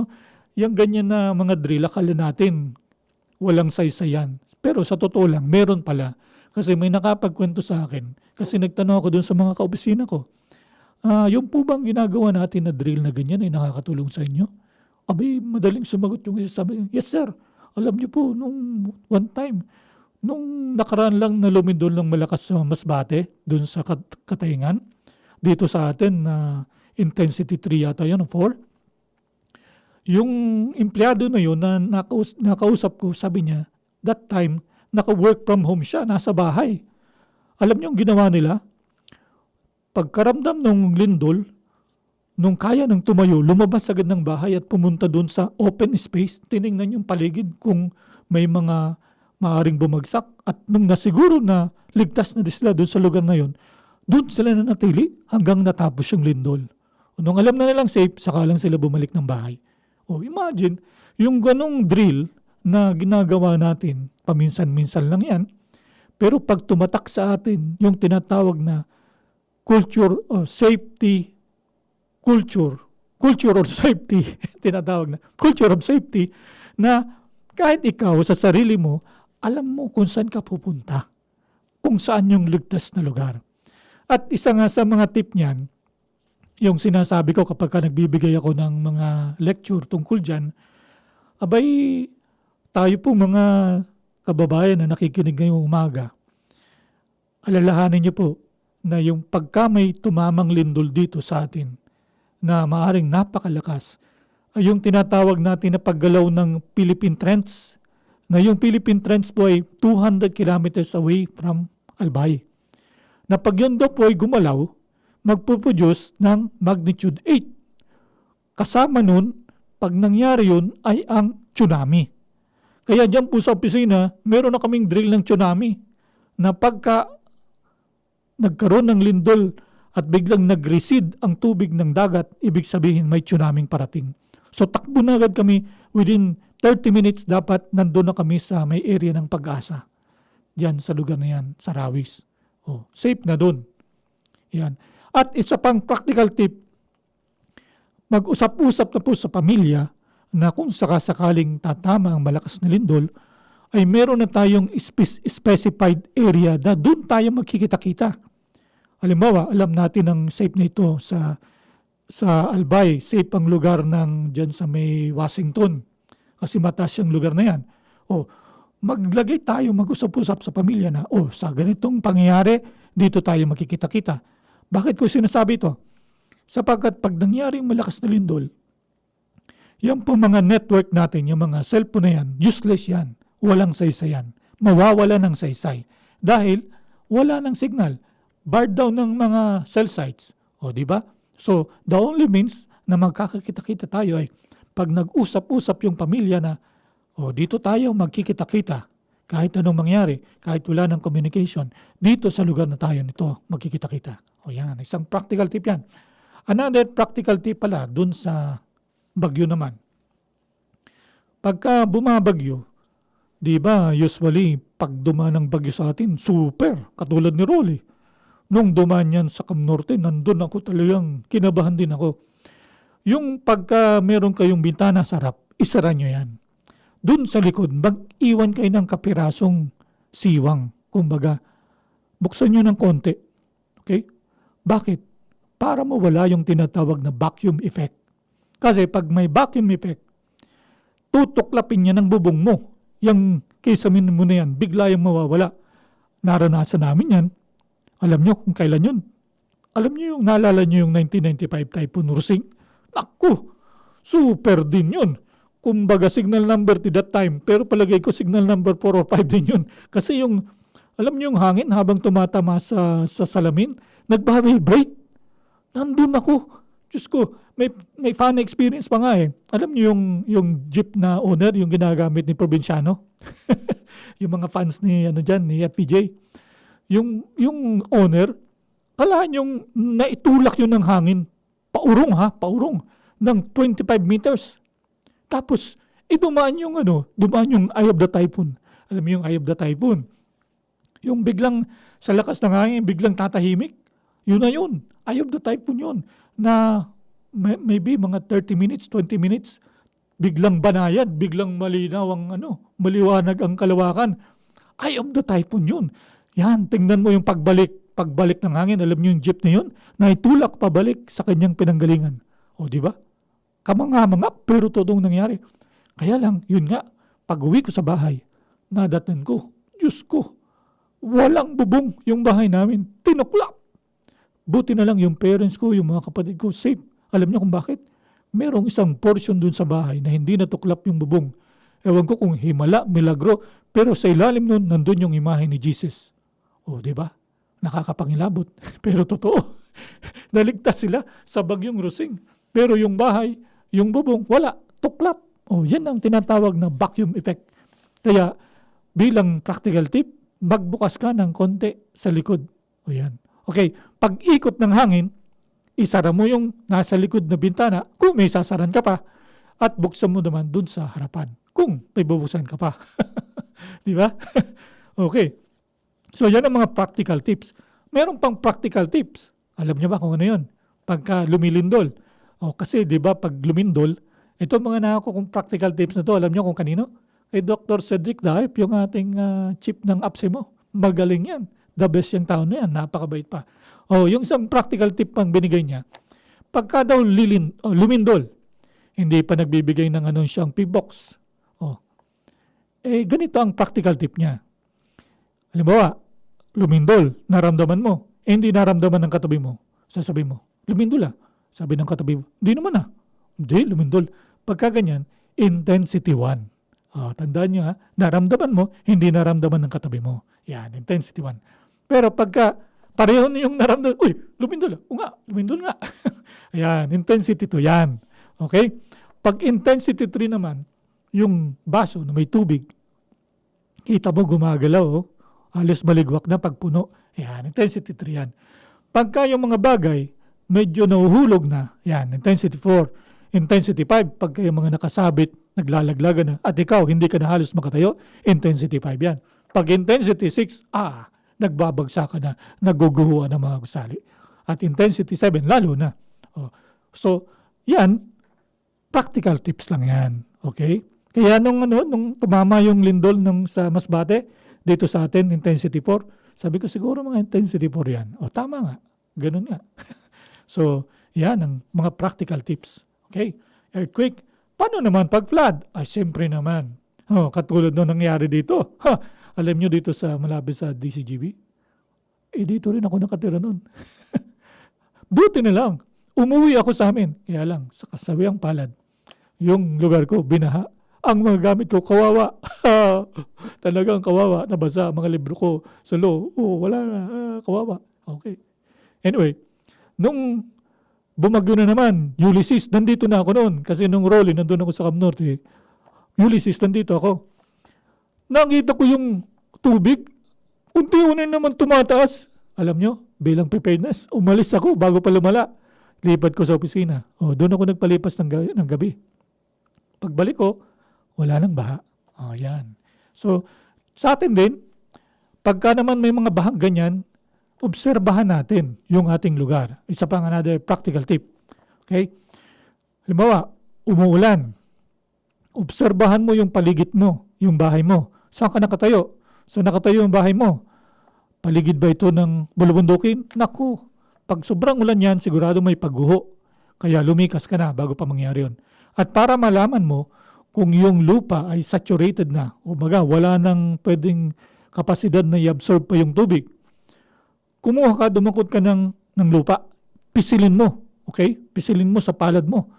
yung ganyan na mga drill, akala natin walang saysayan. Pero sa totoo lang, meron pala. Kasi may nakapagkwento sa akin. Kasi nagtanong ako dun sa mga kaopisina ko. Yung po bang ginagawa natin na drill na ganyan ay nakakatulong sa inyo? Abay, madaling sumagot yung isa. Sabi, yes sir. Alam niyo po, nung one time, nung nakaraan lang na lumindol ng malakas sa Masbate, dun sa Katayngan, dito sa atin na intensity 3 yata yun, 4. Yung empleyado na yun na nakausap ko, sabi niya, that time, naka-work from home siya, nasa bahay. Alam niyo yung ginawa nila? Pagkaramdam ng lindol, nung kaya nang tumayo, lumabas agad ng bahay at pumunta doon sa open space, tiningnan yung paligid kung may mga maaring bumagsak. At nung nasiguro na ligtas na sila doon sa lugar na yun, doon sila nanatili hanggang natapos yung lindol. Nung alam na nilang safe, saka lang sila bumalik ng bahay. Imagine, yung ganong drill na ginagawa natin, paminsan-minsan lang yan, pero pag tumatak sa atin, yung tinatawag na culture or safety, culture of safety, tinatawag na culture of safety, na kahit ikaw sa sarili mo, alam mo kung saan ka pupunta, kung saan yung ligtas na lugar. At isa nga sa mga tip niyan, yung sinasabi ko kapag nagbibigay ako ng mga lecture tungkol dyan, abay, tayo po mga kababayan na nakikinig ngayong umaga, alalahanin niyo po na yung pagka may tumamang lindol dito sa atin na maaring napakalakas, ay yung tinatawag natin na paggalaw ng Philippine Trench, na yung Philippine Trench po ay 200 kilometers away from Albay. Na pag yun daw po ay gumalaw, magpuproduce ng magnitude 8. Kasama nun, pag nangyari yun, ay ang tsunami. Kaya dyan po sa opisina, meron na kaming drill ng tsunami na pagka nagkaroon ng lindol at biglang nag-recede ang tubig ng dagat, ibig sabihin may tsunaming parating. So takbo na agad kami, within 30 minutes dapat nandun na kami sa may area ng Pag-asa. Diyan sa lugar na yan, sa Rawis. Safe na dun. Yan. At isa pang practical tip, mag-usap-usap na po sa pamilya na kung sakasakaling tatama ang malakas na lindol, ay meron na tayong specified area na doon tayo magkikita-kita. Halimbawa, alam natin ang safe na ito sa sa Albay, safe ang lugar ng dyan sa may Washington. Kasi mataas yung lugar na yan. O, maglagay tayo, mag-usap-usap sa pamilya na, sa ganitong pangyayari, dito tayo makikita-kita. Bakit ko sinasabi ito? Sapagkat pag nangyaring malakas na lindol, yung po mga network natin, yung mga cellphone na yan, useless yan. Walang saysay yan. Mawawala ng saysay. Dahil wala ng signal. Barred down ng mga cell sites. O, di ba? So, the only means na magkakakita-kita tayo ay pag nag-usap-usap yung pamilya na, dito tayo magkikita-kita. Kahit anong mangyari, kahit wala ng communication, dito sa lugar na tayo nito, magkikita-kita. Yan, isang practical tip yan. Another practical tip pala, dun sa bagyo naman. Pagka bumabagyo, di ba, usually, pag dumaan ng bagyo sa atin, super, katulad ni Rolly. Nung dumaan yan sa Cam Norte, nandun ako talagang kinabahan din ako. Yung pagka meron kayong bintana sa harap, isara nyo yan. Doon sa likod, mag-iwan kayo ng kapirasong siwang. Kumbaga, buksan nyo ng konti. Okay? Bakit? Para mawala yung tinatawag na vacuum effect. Kasi pag may vacuum effect, tutuklapin niya ng bubong mo. Yung kisame mo na yan, bigla yung mawawala. Naranasan namin yan. Alam nyo kung kailan yun? Alam nyo yung, naalala nyo yung 1995 Typhoon Rusing? Naku, super din yun. Kumbaga signal number to that time, pero palagay ko signal number 4 or 5 din yun. Kasi yung, alam nyo yung hangin habang tumatama sa salamin, nagbabibrate. Nandun ako. Diyos ko, may fun experience pa nga eh. Alam nyo yung jeep na owner, yung ginagamit ni Provinciano? Yung mga fans ni, ni FPJ. Yung owner, kalaan yung naitulak yun ng hangin. Paurong ng 25 meters. Tapos, dumaan yung Eye of the Typhoon. Alam mo yung Eye of the Typhoon? Yung biglang, sa lakas ng hangin, biglang tatahimik. Yun na yun. Eye of the Typhoon yun. Na maybe mga 30 minutes, 20 minutes, biglang banayad, biglang malinaw maliwanag ang kalawakan. Eye of the Typhoon yun. Yan, tingnan mo yung pagbalik ng hangin. Alam niyo yung jeep na yun, na itulak pabalik sa kanyang pinanggalingan. O, di ba? Kamanga-manga, pero totoong nangyari. Kaya lang, yun nga, pag-uwi ko sa bahay, nadatnan ko, Diyos ko, walang bubong yung bahay namin. Tinuklap. Buti na lang yung parents ko, yung mga kapatid ko, safe. Alam niyo kung bakit? Merong isang portion dun sa bahay na hindi natuklap yung bubong. Ewan ko kung himala, milagro, pero sa ilalim nun, nandun yung imahe ni Jesus. O, di ba? Nakakapangilabot. Pero totoo. Naligtas sila sa bagyong Rusing. Pero yung bahay, yung bubong, wala. Tuklap. O, yan ang tinatawag na vacuum effect. Kaya, bilang practical tip, magbukas ka ng konti sa likod. O, yan. Okay, pag ikot ng hangin, isara mo yung nasa likod na bintana kung may sasaran ka pa at buksan mo naman dun sa harapan kung may bubuksan ka pa. Di ba? Okay. So, yan ang mga practical tips. Meron pang practical tips. Alam niyo ba kung ano yun? Pagka lumilindol. Kasi, di ba, pag lumindol, ito mga nako kung practical tips na to, alam niyo kung kanino? Kay Dr. Cedric Daip, yung ating chief ng APSEMO. Magaling yan. The best yung tao na yan. Napakabait pa. Yung isang practical tip pang binigay niya, pagka daw lumindol, hindi pa nagbibigay ng siyang P-box. Ganito ang practical tip niya. Halimbawa, lumindol, naramdaman mo, hindi naramdaman ng katabi mo. Sasabihin mo, lumindol Sabi ng katabi mo, hindi naman Hindi, lumindol. Pagka ganyan, intensity 1. Tandaan nyo naramdaman mo, hindi naramdaman ng katabi mo. Yan, intensity 1. Pero pagka pareho yung naramdaman, lumindol. Lumindol nga. Ayan, intensity 2. Yan. Okay? Pag intensity 3 naman, yung baso na may tubig, kita mo gumagalaw, halos maligwak na pagpuno. Yan, intensity 3 yan. Pagka yung mga bagay, medyo nahuhulog na, yan, intensity 4. Intensity 5, pagka yung mga nakasabit, naglalaglagan na, at ikaw, hindi ka na halos makatayo, intensity 5 yan. Pag intensity 6, nagbabagsak ka na, naguguhuan ng mga gusali. At intensity 7, lalo na. So, yan, practical tips lang yan. Okay? Kaya nung tumama yung lindol sa Masbate, dito sa atin, intensity 4, sabi ko siguro mga intensity 4 yan. Tama nga. Ganun nga. So, Yan ang mga practical tips. Okay? Earthquake. Paano naman pag flood? Ay, siyempre naman. Katulad nung nangyari dito. Alam nyo dito sa malapit sa DCGB? Dito rin ako nakatira nun. Buti na lang. Umuwi ako sa amin. Kaya lang, sa kasawiang palad, yung lugar ko, binaha. Ang mga gamit ko, kawawa. Talagang kawawa. Nabasa mga libro ko sa law. Wala na. Kawawa. Okay. Anyway, nung bumagyo na naman, Ulysses, nandito na ako noon. Kasi nung Rolly, nandun ako sa Camp Norte. Ulysses, nandito ako. Nakita ko yung tubig. Unti-unti naman tumataas. Alam nyo, bilang preparedness, umalis ako bago pa lumala. Lipat ko sa opisina. Doon ako nagpalipas ng gabi. Pagbalik ko, wala nang baha. Yan. So, sa atin din, pagka naman may mga bahang ganyan, obserbahan natin yung ating lugar. Isa pang another practical tip. Okay? Halimbawa, umuulan. Obserbahan mo yung paligid mo, yung bahay mo. Saan ka nakatayo? Saan nakatayo yung bahay mo? Paligid ba ito ng bulubundukin? Naku, pag sobrang ulan yan, sigurado may pagguho. Kaya lumikas ka na bago pa mangyari yun. At para malaman mo kung yung lupa ay saturated na, o baga wala nang pwedeng kapasidad na i-absorb pa yung tubig, kumuha ka, dumakot ka ng lupa. Pisilin mo. Okay? Pisilin mo sa palad mo.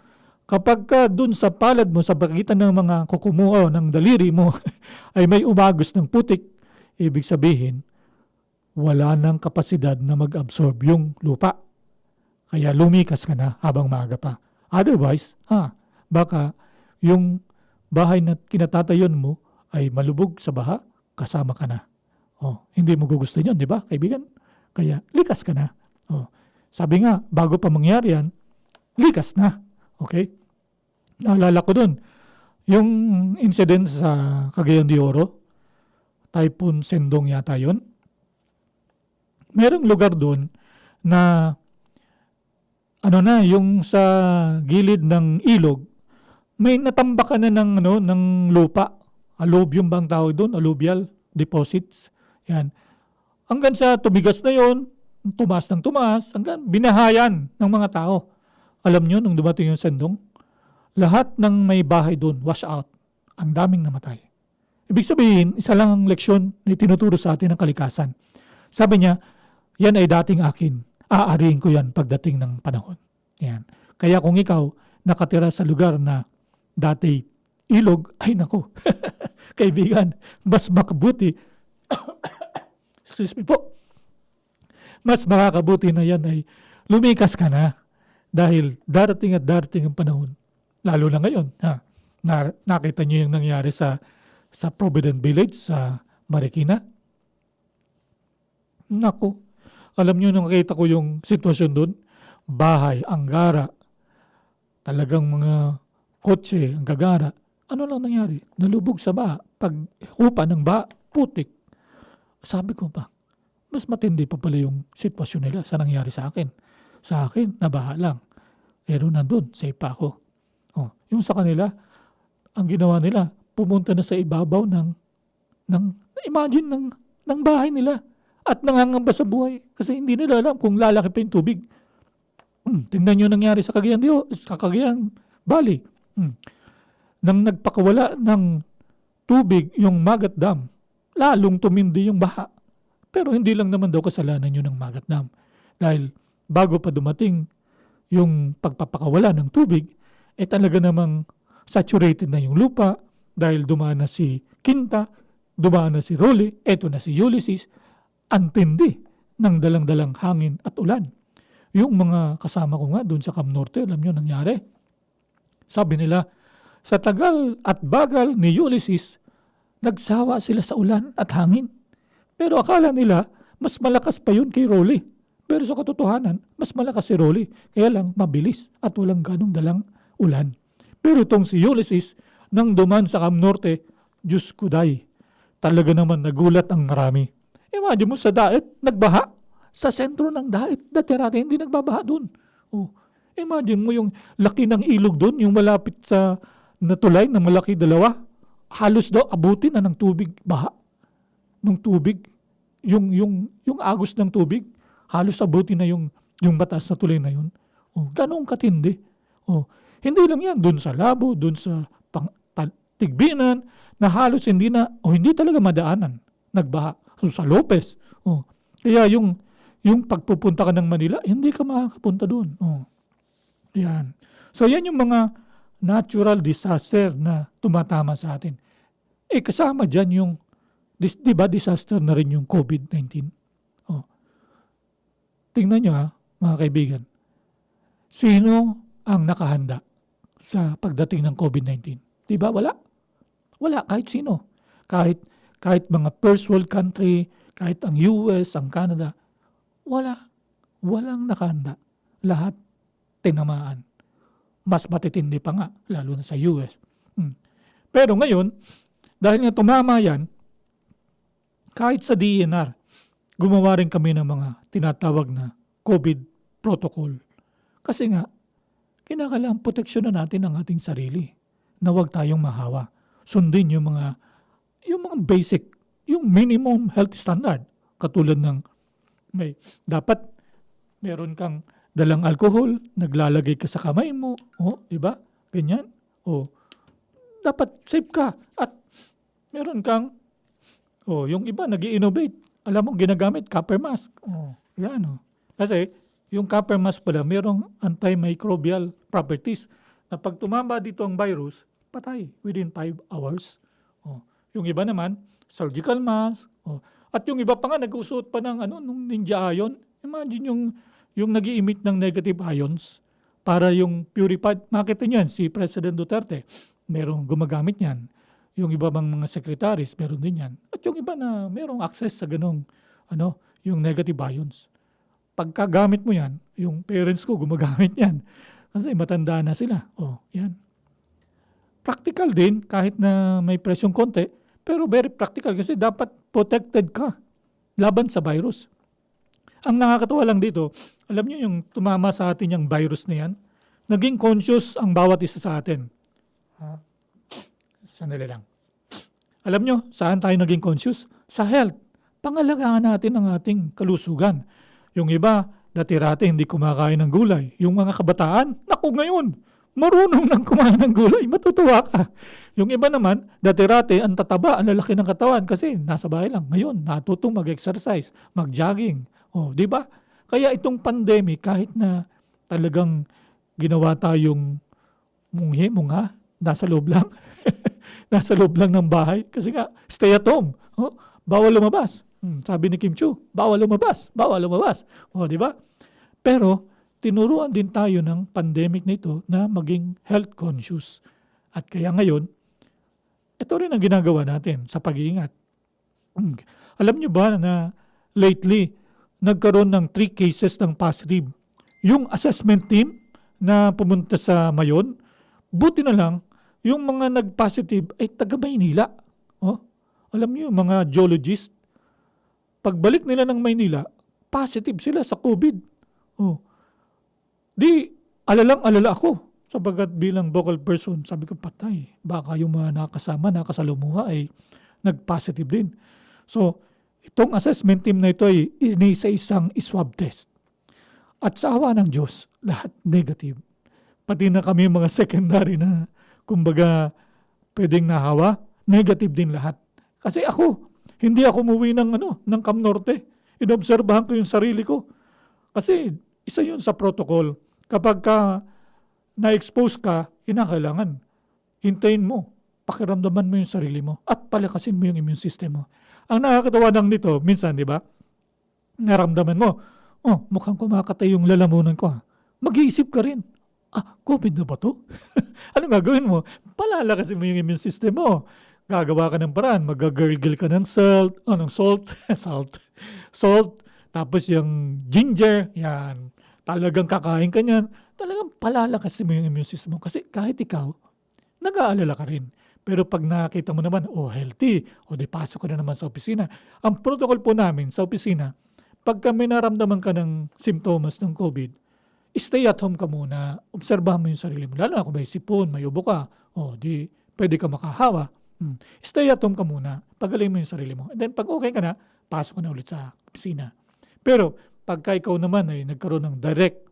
Kapag ka dun sa palad mo, sa pagitan ng mga kukumuha ng daliri mo, ay may umagos ng putik, ibig sabihin, wala nang kapasidad na mag-absorb yung lupa. Kaya lumikas ka na habang maaga pa. Otherwise, baka yung bahay na kinatatayon mo ay malubog sa baha, kasama ka na. Hindi mo gugustuhin yun, di ba, kaibigan? Kaya likas ka na. Sabi nga, bago pa mangyari yan, likas na. Okay? Naalala ko dun, yung incident sa Cagayan de Oro, Typhoon Sendong yata yun. Merong lugar doon na yung sa gilid ng ilog, may natambakan na ng lupa. Alluvium bang tawag doon? Alluvial deposits. Yan. Hanggang sa tumigas na yon, tumaas ng tumaas, hanggang binahayan ng mga tao. Alam nyo, nung dumating yung sendong, lahat ng may bahay doon, wash out. Ang daming namatay. Ibig sabihin, isa lang ang leksyon na tinuturo sa atin ng kalikasan. Sabi niya, yan ay dating akin. Aarihin ko yan pagdating ng panahon. Yan. Kaya kung ikaw nakatira sa lugar na dati ilog, ay nako, kaibigan, mas makabuti, excuse me po, mas makakabuti na yan ay lumikas ka na dahil darating at darating ang panahon. Lalo na ngayon. Nakita niyo yung nangyari sa Provident Village sa Marikina. Nako, alam niyo nung nakita ko yung sitwasyon doon, bahay, anggara, talagang mga kotse, ang gagara. Ano lang nangyari? Nalubog sa baha. Pag hupa ng baha, putik. Sabi ko pa, mas matindi pa pala yung sitwasyon nila sa nangyari sa akin. Sa akin, nabaha lang. Pero nandun, safe pa ako. Yung sa kanila, ang ginawa nila, pumunta na sa ibabaw imagine ng bahay nila. At nangangamba sa buhay kasi hindi nila alam kung lalaki pa yung tubig. Tingnan nyo nangyari sa Cagayan Valley. Nang nagpakawala ng tubig yung Magat Dam, lalong tumindi yung baha. Pero hindi lang naman daw kasalanan yun ng Magat Dam. Dahil bago pa dumating yung pagpapakawala ng tubig, talaga namang saturated na yung lupa dahil dumaan na si Quinta, dumaan na si Rolly, eto na si Ulysses. Antindi ng dalang-dalang hangin at ulan. Yung mga kasama ko nga doon sa Camp Norte, alam nyo nangyari. Sabi nila, sa tagal at bagal ni Ulysses, nagsawa sila sa ulan at hangin. Pero akala nila, mas malakas pa yun kay Rolly. Pero sa katotohanan, mas malakas si Rolly. Kaya lang, mabilis at walang ganong dalang ulan. Pero itong si Ulysses, nang duman sa Camp Norte, Diyos ko day, talaga naman nagulat ang marami. Imagine mo sa daet, nagbaha. Sa sentro ng daet, dati hindi nagbabaha doon. Imagine mo yung laki ng ilog doon, yung malapit sa natulay na malaki dalawa. Halos daw abutin na ng tubig, baha. Ng tubig, yung agos ng tubig, halos abutin na yung mataas na tulay na yun. Ganong katindi. Hindi lang yan, dun sa Labo, dun sa Tigbinan, na halos hindi talaga madaanan. Nagbaha. So, sa Lopez. Kaya yung pagpupunta ka ng Manila, hindi ka makakapunta doon. Yan. So, yan yung mga natural disaster na tumatama sa atin. Kasama dyan yung, di ba disaster na rin yung COVID-19? Tingnan nyo mga kaibigan. Sino ang nakahanda sa pagdating ng COVID-19? Di ba? Wala. Wala, kahit sino. Kahit mga first world country, kahit ang US, ang Canada, wala. Walang nakahanda. Lahat tinamaan. Mas matitindi pa nga, lalo na sa US. Pero ngayon, dahil nga tumama yan, kahit sa DENR, gumawa rin kami ng mga tinatawag na COVID protocol. Kasi nga, kinakailangan proteksyonan natin ang ating sarili na huwag tayong mahawa. Sundin yung mga basic, yung minimum health standard. Katulad ng dapat meron kang dalang alcohol, naglalagay ka sa kamay mo, di ba? Ganyan. Dapat safe ka at meron kang yung iba nag-i-innovate. Alam mo, ginagamit copper mask. Yan. Kasi yung copper mask pala, merong antimicrobial properties na pag tumama dito ang virus, patay within 5 hours. Yung iba naman, surgical mask. At yung iba pa nga, nag-usuot pa ng nung Ninja Ion. Imagine yung nag-i-emit ng negative ions para yung purified. Makita niyo yan, si President Duterte, merong gumagamit niyan. Yung iba bang mga secretaries, meron din yan. At yung iba na merong access sa ganong, yung negative ions. Pagkagamit mo yan, yung parents ko gumagamit yan. Kasi matanda na sila. Yan. Practical din, kahit na may presyong konti, pero very practical kasi dapat protected ka laban sa virus. Ang nakakatawa lang dito, alam niyo yung tumama sa atin yung virus na yan, naging conscious ang bawat isa sa atin. Sandali lang. Alam nyo, saan tayo naging conscious? Sa health. Pangalagaan natin ang ating kalusugan. Yung iba, dati-rati hindi kumakain ng gulay. Yung mga kabataan, naku ngayon, marunong nang kumain ng gulay, matutuwa ka. Yung iba naman, dati-rati, ang tataba, ang lalaki ng katawan kasi nasa bahay lang. Ngayon, natutong mag-exercise, mag-jogging. Di ba? Kaya itong pandemic, kahit na talagang ginawa tayong mungha, nasa loob lang. Nasa loob lang ng bahay. Kasi nga, stay at home. Bawal lumabas. Sabi ni Kim Chiu, bawal lumabas. Bawal lumabas. Di ba? Pero, tinuruan din tayo ng pandemic na ito na maging health conscious. At kaya ngayon, ito rin ang ginagawa natin sa pag-iingat. Alam niyo ba na lately, nagkaroon ng 3 cases ng positive. Yung assessment team na pumunta sa Mayon, buti na lang, yung mga nag-positive ay taga Maynila. Alam niyo, yung mga geologist, pagbalik nila ng Maynila, positive sila sa COVID. Di, alala ako. Sabagat bilang vocal person, sabi ko, patay. Baka yung mga nakasama, nakasalumuha ay nag-positive din. So, itong assessment team na ito ay isa-isang swab test. At sa awa ng Diyos, lahat negative. Pati na kami mga secondary na, kumbaga, pwedeng nahawa, negative din lahat. Kasi hindi ako umuwi ng Cam Norte. Inobserbahan ko yung sarili ko. Kasi isa yun sa protocol. Kapag na-expose ka, kinakailangan. Hintayin mo. Pakiramdaman mo yung sarili mo. At palakasin mo yung immune system mo. Ang nakakatawa lang dito, minsan, di ba? Naramdaman mo, mukhang kumakatay yung lalamunan ko. Mag-iisip ka rin. COVID na ba to? Anong gagawin mo? Palalakasin mo yung immune system mo. Gagawa ka ng paraan. Mag-gargle ka ng salt. Salt. Tapos yung ginger. Yan. Talagang kakain ka niyan. Talagang palalakasin mo yung immune system mo. Kasi kahit ikaw, nag-aalala ka rin. Pero pag nakita mo naman, healthy, di pasok ka na naman sa opisina. Ang protocol po namin sa opisina, pagka may naramdaman ka ng simptomas ng COVID, stay at home ka muna. Obserbahan mo yung sarili mo. Lalo na kung may sipon, may ubo ka, di pwede ka makahawa. Stay at home ka muna. Pagaling mo yung sarili mo. And then pag okay ka na, pasok ka na ulit sa opisina. Pero pagka ikaw naman ay nagkaroon ng direct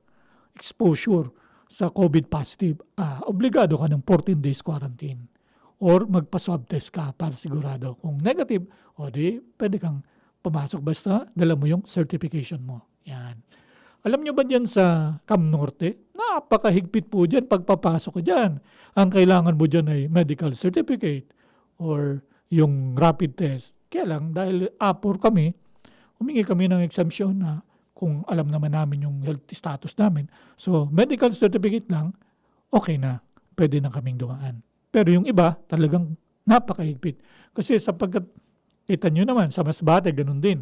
exposure sa COVID positive, obligado ka ng 14 days quarantine or magpa-swab test ka para sigurado. Kung negative, pwede kang pumasok basta dala mo yung certification mo. Yan. Alam nyo ba dyan sa Cam Norte? Napakahigpit po dyan pagpapasok ko dyan. Ang kailangan mo dyan ay medical certificate or yung rapid test. Kaya lang, dahil apor kami, humingi kami ng exemption na kung alam naman namin yung health status namin. So, medical certificate lang, okay na. Pwede na kaming dumaan. Pero yung iba, talagang napakahigpit. Kasi sapagkat, kita nyo naman, sa Masbate, ganun din.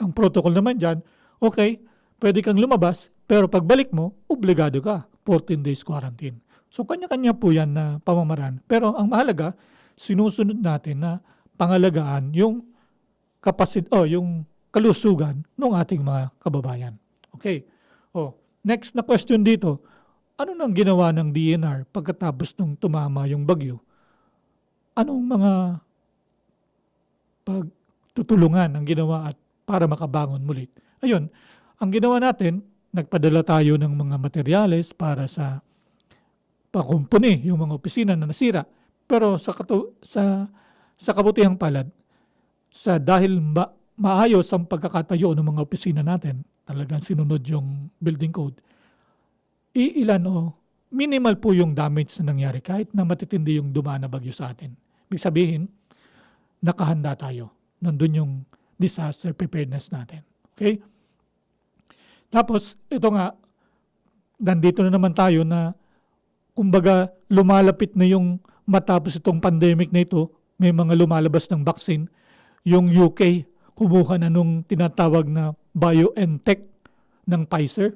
Ang protocol naman dyan, okay, pwede kang lumabas, pero pagbalik mo, obligado ka. 14 days quarantine. So, kanya-kanya po yan na pamamaraan. Pero ang mahalaga, sinusunod natin na pangalagaan yung yung kalusugan ng ating mga kababayan. Okay. Next na question dito. Ano nang ginawa ng DNR pagkatapos nung tumama yung bagyo? Anong mga pagtutulungan ang ginawa at para makabangon mulit? Ayun, ang ginawa natin, nagpadala tayo ng mga materyales para sa pakumpuni yung mga opisina na nasira. Pero sa kabutihang palad, dahil maayos ang pagkakatayo ng mga opisina natin, talagang sinunod yung building code, minimal po yung damage na nangyari kahit na matitindi yung dumaan na bagyo sa atin. Ibig sabihin, nakahanda tayo. Nandun yung disaster preparedness natin. Okay? Tapos, ito nga, nandito na naman tayo na kumbaga lumalapit na yung matapos itong pandemic na ito, may mga lumalabas ng vaccine. Yung UK, kumuha na nung tinatawag na BioNTech ng Pfizer.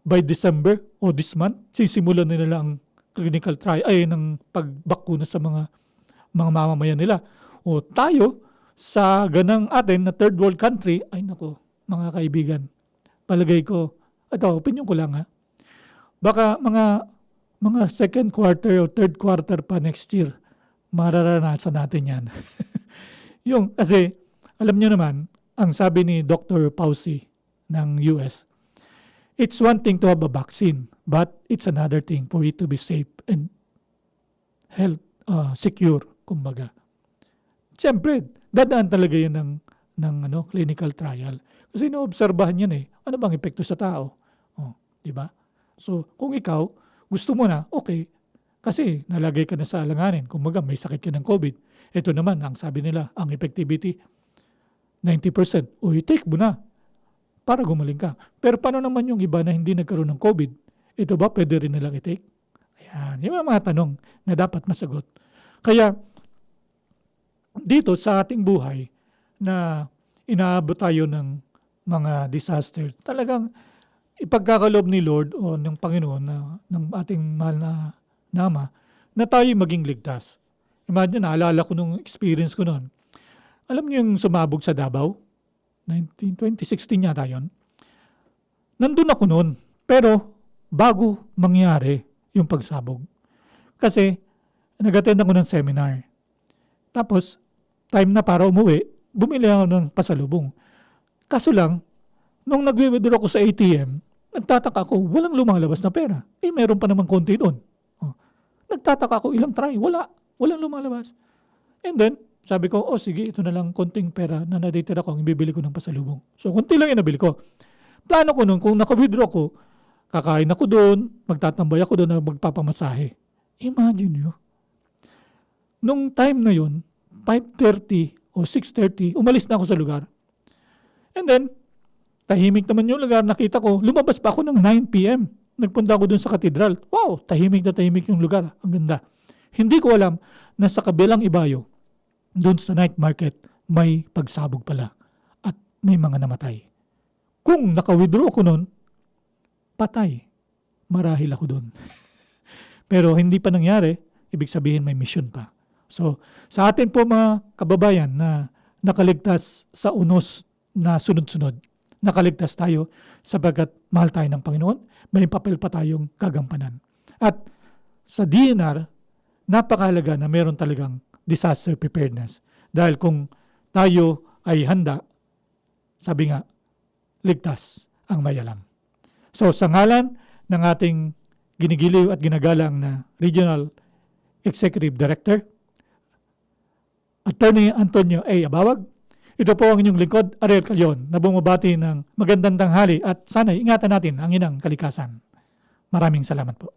By December o this month, sisimulan nila ang clinical trial ng pagbakuna sa mga mamamayan nila. Tayo, sa ganang atin na third world country, ay nako, mga kaibigan, palagay ko, opinion ko lang baka mga second quarter o third quarter pa next year, mararanasan natin yan. Kasi, alam nyo naman, ang sabi ni Dr. Fauci ng US, it's one thing to have a vaccine, but it's another thing for it to be safe and health secure, kumbaga. Siyempre, dadaan talaga yun ng clinical trial. Kasi inoobserbahan yan ano bang epekto sa tao? Di ba? So, kung ikaw, gusto mo na, okay, kasi nalagay ka na sa alanganin, kumbaga may sakit ka ng COVID. Ito naman, ang sabi nila, ang effectivity, 90%. I-take mo na para gumaling ka. Pero paano naman yung iba na hindi nagkaroon ng COVID? Ito ba pwede rin nilang i-take? Ayan, yung mga tanong na dapat masagot. Kaya, dito sa ating buhay na inaabot tayo ng mga disaster, talagang ipagkakaloob ni Lord o ng Panginoon ng ating mahal na Ama na tayo maging ligtas. Imagine, naalala ko nung experience ko noon. Alam niyo yung sumabog sa Davao? 2016 yata yun. Nandun ako noon. Pero bago mangyari yung pagsabog. Kasi nag-attend ako ng seminar. Tapos, time na para umuwi, bumili ako ng pasalubong. Kaso lang, nung nag-withdraw ko sa ATM, nagtataka ako, walang lumalabas na pera. Meron pa naman konti doon. Nagtataka ako, ilang try, walang lumalabas. And then, sabi ko, sige, ito na lang konting pera na na-dated ako, ang ibibili ko ng pasalubong. So, konti lang yung nabili ko. Plano ko nun, kung naka-withdraw ko, kakain ako doon, magtatambay ako doon na magpapamasahe. Imagine nyo. Nung time na yun, 5:30 o 6:30, umalis na ako sa lugar. And then, tahimik naman yung lugar. Nakita ko, lumabas pa ako ng 9 p.m. Nagpunta ako doon sa katedral. Wow, tahimik na tahimik yung lugar. Ang ganda. Hindi ko alam na sa kabilang ibayo, doon sa night market, may pagsabog pala. At may mga namatay. Kung naka-withdraw ko noon, patay. Marahil ako doon. Pero hindi pa nangyari, ibig sabihin may mission pa. So, sa atin po mga kababayan na nakaligtas sa unos na sunod-sunod, nakaligtas tayo sapagkat mahal tayo ng Panginoon, may papel pa tayong gagampanan. At sa DNR, napakahalaga na meron talagang disaster preparedness. Dahil kung tayo ay handa, sabi nga, ligtas ang may alam. So sa ngalan ng ating ginigiliw at ginagalang na Regional Executive Director, Attorney Antonio A. Abawag. Ito po ang inyong lingkod, Ariel Calyon, na bumabati ng magandang tanghali at sana'y ingatan natin ang inang kalikasan. Maraming salamat po.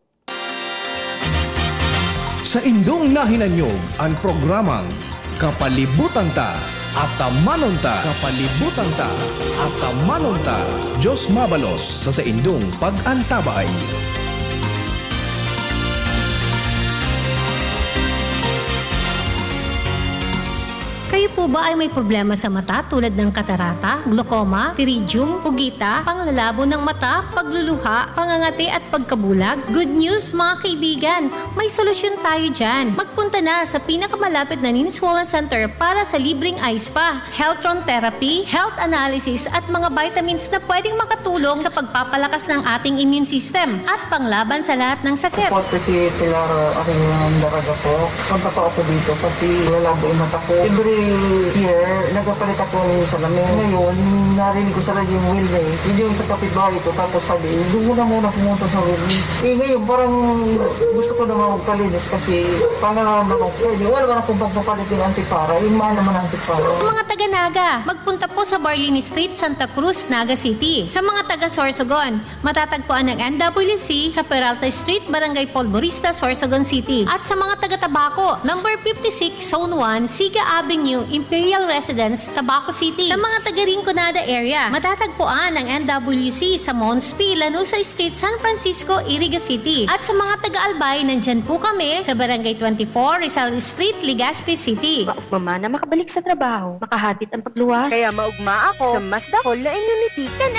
Sa indong nahinanyog ang programang Kapalibutan Ta at Tamanon Ta. Kapalibutan Ta at Tamanon Ta. Diyos mabalos sa indong pag-antabay. Kayo po ba ay may problema sa mata tulad ng katarata, glaucoma, pterygium, pugita, panglalabo ng mata, pagluluha, pangangati at pagkabulag? Good news mga kaibigan! May solusyon tayo dyan. Magpunta na sa pinakamalapit na Nin Swollen Center para sa libreng eye spa, Healthron Therapy, health analysis at mga vitamins na pwedeng makatulong sa pagpapalakas ng ating immune system at panglaban sa lahat ng sakit. Po, kasi Pilar, aking daraga po. Punta pa ako dito kasi lalabo yung mata ko. Every year, nagpapalit ako ng salamin. Ngayon, narinig ko sa radyo yung wellness. Hindi yung sa kapitbahay ko. Tapos sabi, doon muna pumunta sa wellness. Ngayon, parang gusto ko naman magpalinis kasi parang naman pwede. Wala naman akong pagpapalit yung antipara. Yung mahal naman ang antipara. Mga taga-Naga, magpunta po sa Barlini Street, Santa Cruz, Naga City. Sa mga taga-Sorsogon, matatagpuan ng NWC sa Peralta Street, Barangay Polvorista, Sorsogon City. At sa mga taga-Tabaco, number 56, Zone 1, Siga Avenue, Imperial Residence, Tabaco City. Sa mga taga-Rinconada area, matatagpuan ang NWC sa Monspi, Lanusa Street, San Francisco, Iriga City. At sa mga taga-Albay, nandyan po kami sa Barangay 24, Rizal Street, Legazpi City. Maugma na makabalik sa trabaho, makahatid ang pagluwas. Kaya maugma ako sa mas dakol na immunity